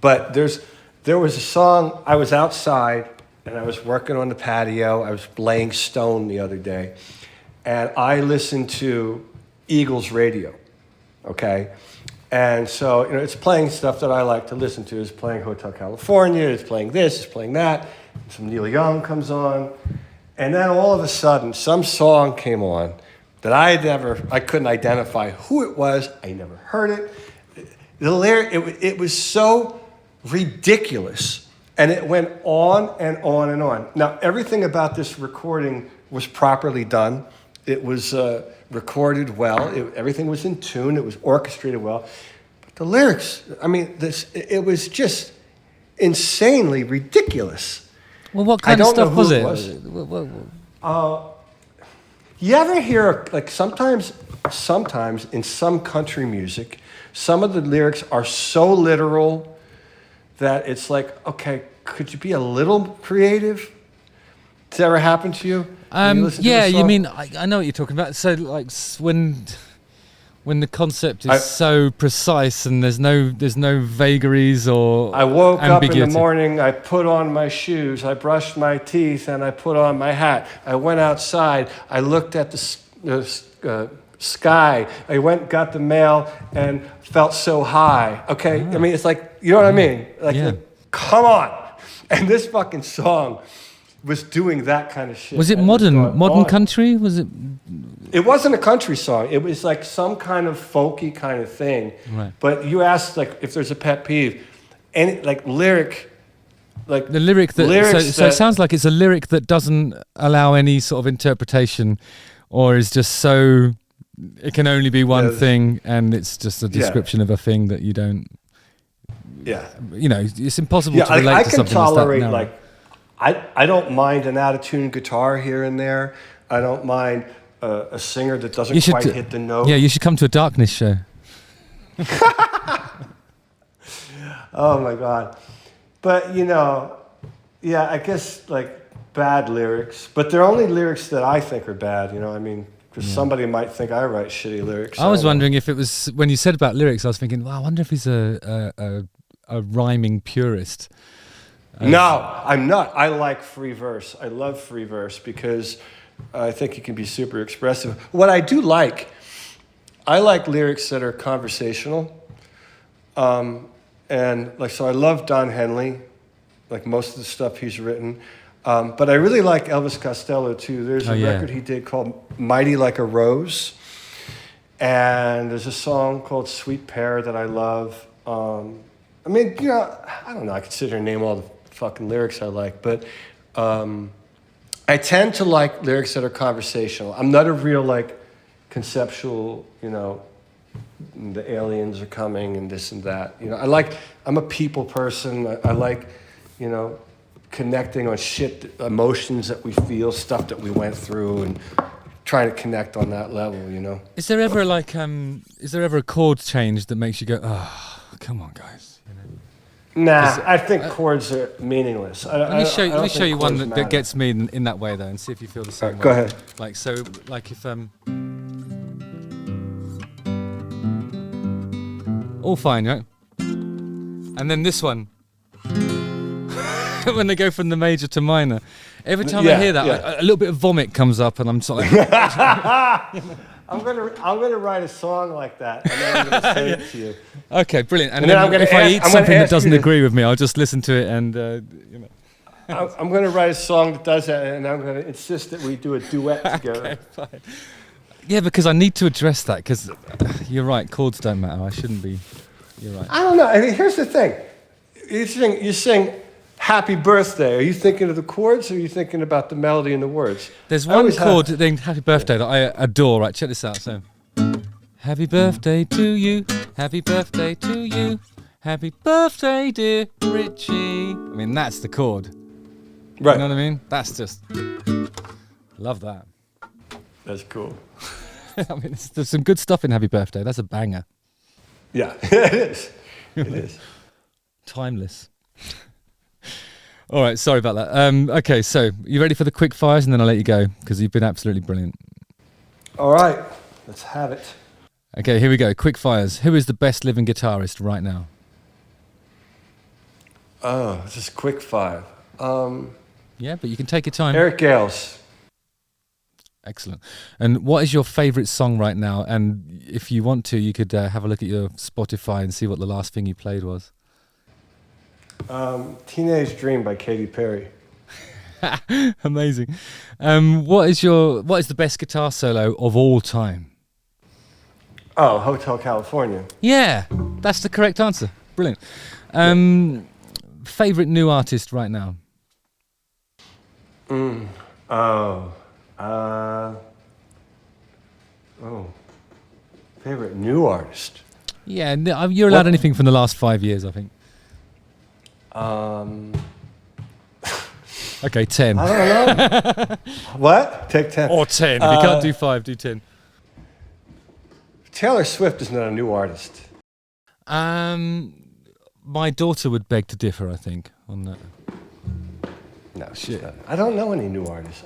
But there was a song, I was outside and I was working on the patio. I was laying stone the other day, and I listened to Eagles radio, okay? And so, it's playing stuff that I like to listen to. It's playing Hotel California, it's playing this, it's playing that. Some Neil Young comes on. And then all of a sudden, some song came on that I couldn't identify who it was. I never heard it. The lyric, it was so ridiculous. And it went on and on and on. Now, everything about this recording was properly done. It was recorded well. Everything was in tune. It was orchestrated well. But the lyrics, I mean, it was just insanely ridiculous. Well, what kind of stuff was it? You ever hear, like, sometimes in some country music, some of the lyrics are so literal that it's like, okay, could you be a little creative? Does that ever happen to you? You mean, I know what you're talking about. So, like, when the concept is so precise and there's no vagaries or I woke ambiguity. up in the morning, I put on my shoes, I brushed my teeth, and I put on my hat. I went outside, I looked at the sky, I went, got the mail, and felt so high. Okay, I mean, it's like, you know what I mean? Like, come on. And this fucking song was doing that kind of shit. Was it modern country? Was it? It wasn't a country song. It was like some kind of folky kind of thing. Right. But you asked, like, if there's a pet peeve, and like lyric, like the lyric so it sounds like it's a lyric that doesn't allow any sort of interpretation, or is just so it can only be one thing, and it's just a description of a thing that you don't. Yeah. It's impossible to relate to something. I can tolerate I don't mind an out-of-tune guitar here and there. I don't mind a singer that doesn't quite hit the note. Yeah, you should come to a Darkness show. Oh my God. But I guess like bad lyrics, but they're only lyrics that I think are bad, I mean, because somebody might think I write shitty lyrics. I was wondering if it was, when you said about lyrics, I was thinking, well, I wonder if he's a rhyming purist. No, I'm not. I like free verse. I love free verse because I think it can be super expressive. What I do like, I like lyrics that are conversational. And like, so I love Don Henley, like most of the stuff he's written. But I really like Elvis Costello too. There's a record he did called Mighty Like a Rose. And there's a song called Sweet Pear that I love. I mean, you know, I don't know, I could sit here and name all the fucking lyrics I like, but I tend to like lyrics that are conversational. I'm not a real, like, conceptual, you know, the aliens are coming and this and that. You know, I'm a people person. I like, you know, connecting on shit, emotions that we feel, stuff that we went through, and trying to connect on that level, you know. Is there ever a chord change that makes you go, oh, come on, guys? You know? Nah, I think chords are meaningless. Let me show you one that gets me in that way, though, and see if you feel the same way. Go ahead. Like, so, like if all fine, right? And then this one, when they go from the major to minor, every time I hear that, a little bit of vomit comes up, and I'm sort of like, I'm gonna write a song like that, and then I'm gonna say it to you. Okay, brilliant. And then if I eat something that doesn't agree with me, I'll just listen to it, and you know. I'm gonna write a song that does that, and I'm gonna insist that we do a duet together. Okay, fine. Yeah, because I need to address that, because you're right, chords don't matter. I shouldn't be. You're right. I don't know. I mean, here's the thing. You sing Happy Birthday. Are you thinking of the chords, or are you thinking about the melody and the words? There's one chord named Happy Birthday that I adore. Right, check this out. So, Happy birthday to you. Happy birthday to you. Happy birthday, dear Richie. I mean, that's the chord. Right. You know what I mean? That's just... Love that. That's cool. I mean, there's some good stuff in Happy Birthday. That's a banger. Yeah, it is. It is. Timeless. All right, sorry about that. Okay, so you ready for the quick fires, and then I'll let you go, because you've been absolutely brilliant. All right, let's have it. Okay, here we go. Quick fires. Who is the best living guitarist right now? Oh, this is quick five. Yeah, but you can take your time. Eric Gales. Excellent. And what is your favourite song right now? And if you want to, you could have a look at your Spotify and see what the last thing you played was. Teenage Dream by Katy Perry. Amazing. What is the best guitar solo of all time? Oh, Hotel California. Yeah, that's the correct answer. Brilliant. Favourite new artist right now? Favorite new artist? Yeah, you're allowed anything from the last 5 years, I think. Okay, 10. I don't know. What? Take 10. Or 10. If you can't do 5, do 10. Taylor Swift is not a new artist. My daughter would beg to differ, I think, on that. No, shit. I don't know any new artists.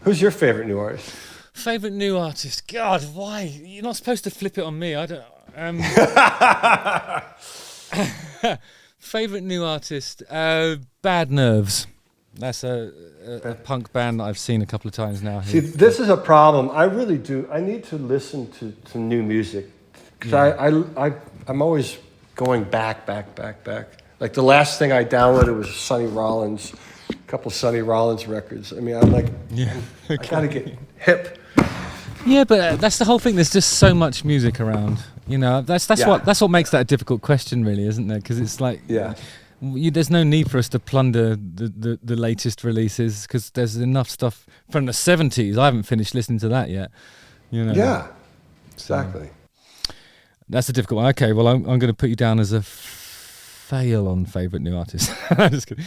Who's your favorite new artist? Favorite new artist? God, why? You're not supposed to flip it on me. I don't. Favorite new artist? Bad Nerves. That's a punk band that I've seen a couple of times now. See, this is a problem. I really do. I need to listen to new music, because I'm always going back. Like the last thing I downloaded was Sonny Rollins, a couple of Sonny Rollins records. I mean, I'm like, I gotta get hip. Yeah, but that's the whole thing. There's just so much music around. You know, that's what makes that a difficult question, really, isn't there? Because it's like, there's no need for us to plunder the latest releases, because there's enough stuff from the 70s. I haven't finished listening to that yet. You know. Yeah, exactly. So, that's a difficult one. Okay, well, I'm going to put you down as a fail on favourite new artist. I'm just kidding.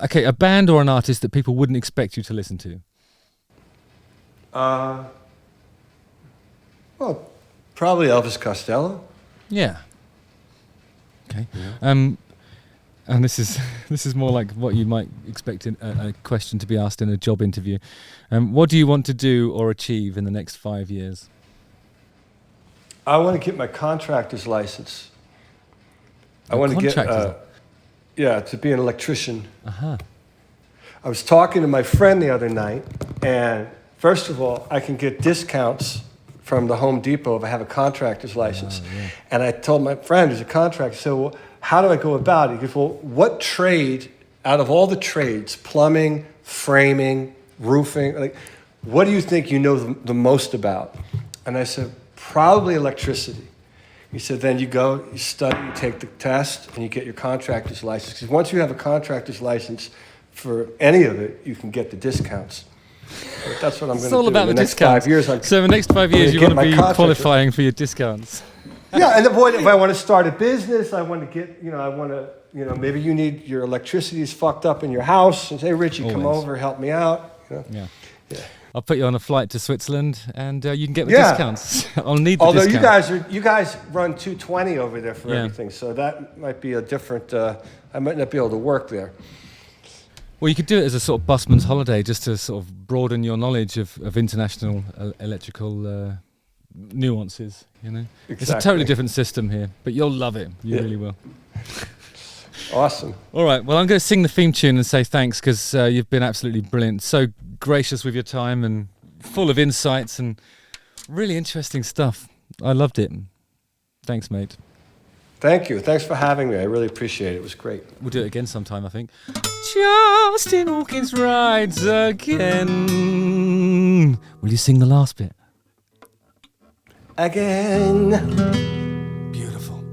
Okay, a band or an artist that people wouldn't expect you to listen to? Well, probably Elvis Costello. Yeah. Okay. Yeah. And this is more like what you might expect in a question to be asked in a job interview. What do you want to do or achieve in the next 5 years? I want to get my contractor's license. I want to get, to be an electrician. Uh-huh. I was talking to my friend the other night, and first of all, I can get discounts from the Home Depot if I have a contractor's license. And I told my friend who's a contractor, so well, how do I go about it? He goes, well, what trade, out of all the trades, plumbing, framing, roofing, like, what do you think you know the most about? And I said, probably electricity. He said, then you go, you study, you take the test, and you get your contractor's license. Because once you have a contractor's license for any of it, you can get the discounts. But that's what I'm going to do. It's all about in the next discounts. 5 years. So in the next 5 years, you want to be qualifying for your discounts. Yeah, and avoid if I want to start a business, I want to get, maybe you need your electricity is fucked up in your house, and say, hey, Richie, come Always. over, help me out. Yeah. Yeah. I'll put you on a flight to Switzerland, and you can get the discounts. I'll need the Although discount. you guys run 220 over there for Yeah. everything, so that might be a different. I might not be able to work there. Well, you could do it as a sort of busman's holiday, just to sort of broaden your knowledge of international electrical nuances. You know, it's a Exactly. totally different system here, but you'll love it. You really will. Awesome. All right. Well, I'm going to sing the theme tune and say thanks because you've been absolutely brilliant. So gracious with your time and full of insights and really interesting stuff. I loved it. Thanks, mate. Thank you. Thanks for having me. I really appreciate it. It was great. We'll do it again sometime, I think. Justin Hawkins rides again. Will you sing the last bit? Again. Beautiful.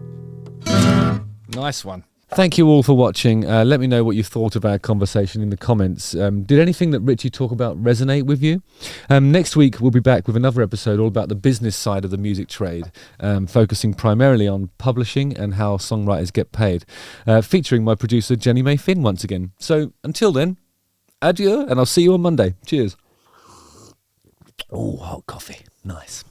Nice one. Thank you all for watching. Let me know what you thought of our conversation in the comments. Did anything that Richie talked about resonate with you? Next week, we'll be back with another episode all about the business side of the music trade, focusing primarily on publishing and how songwriters get paid, featuring my producer, Jenny May Finn, once again. So until then, adieu, and I'll see you on Monday. Cheers. Oh, hot coffee. Nice.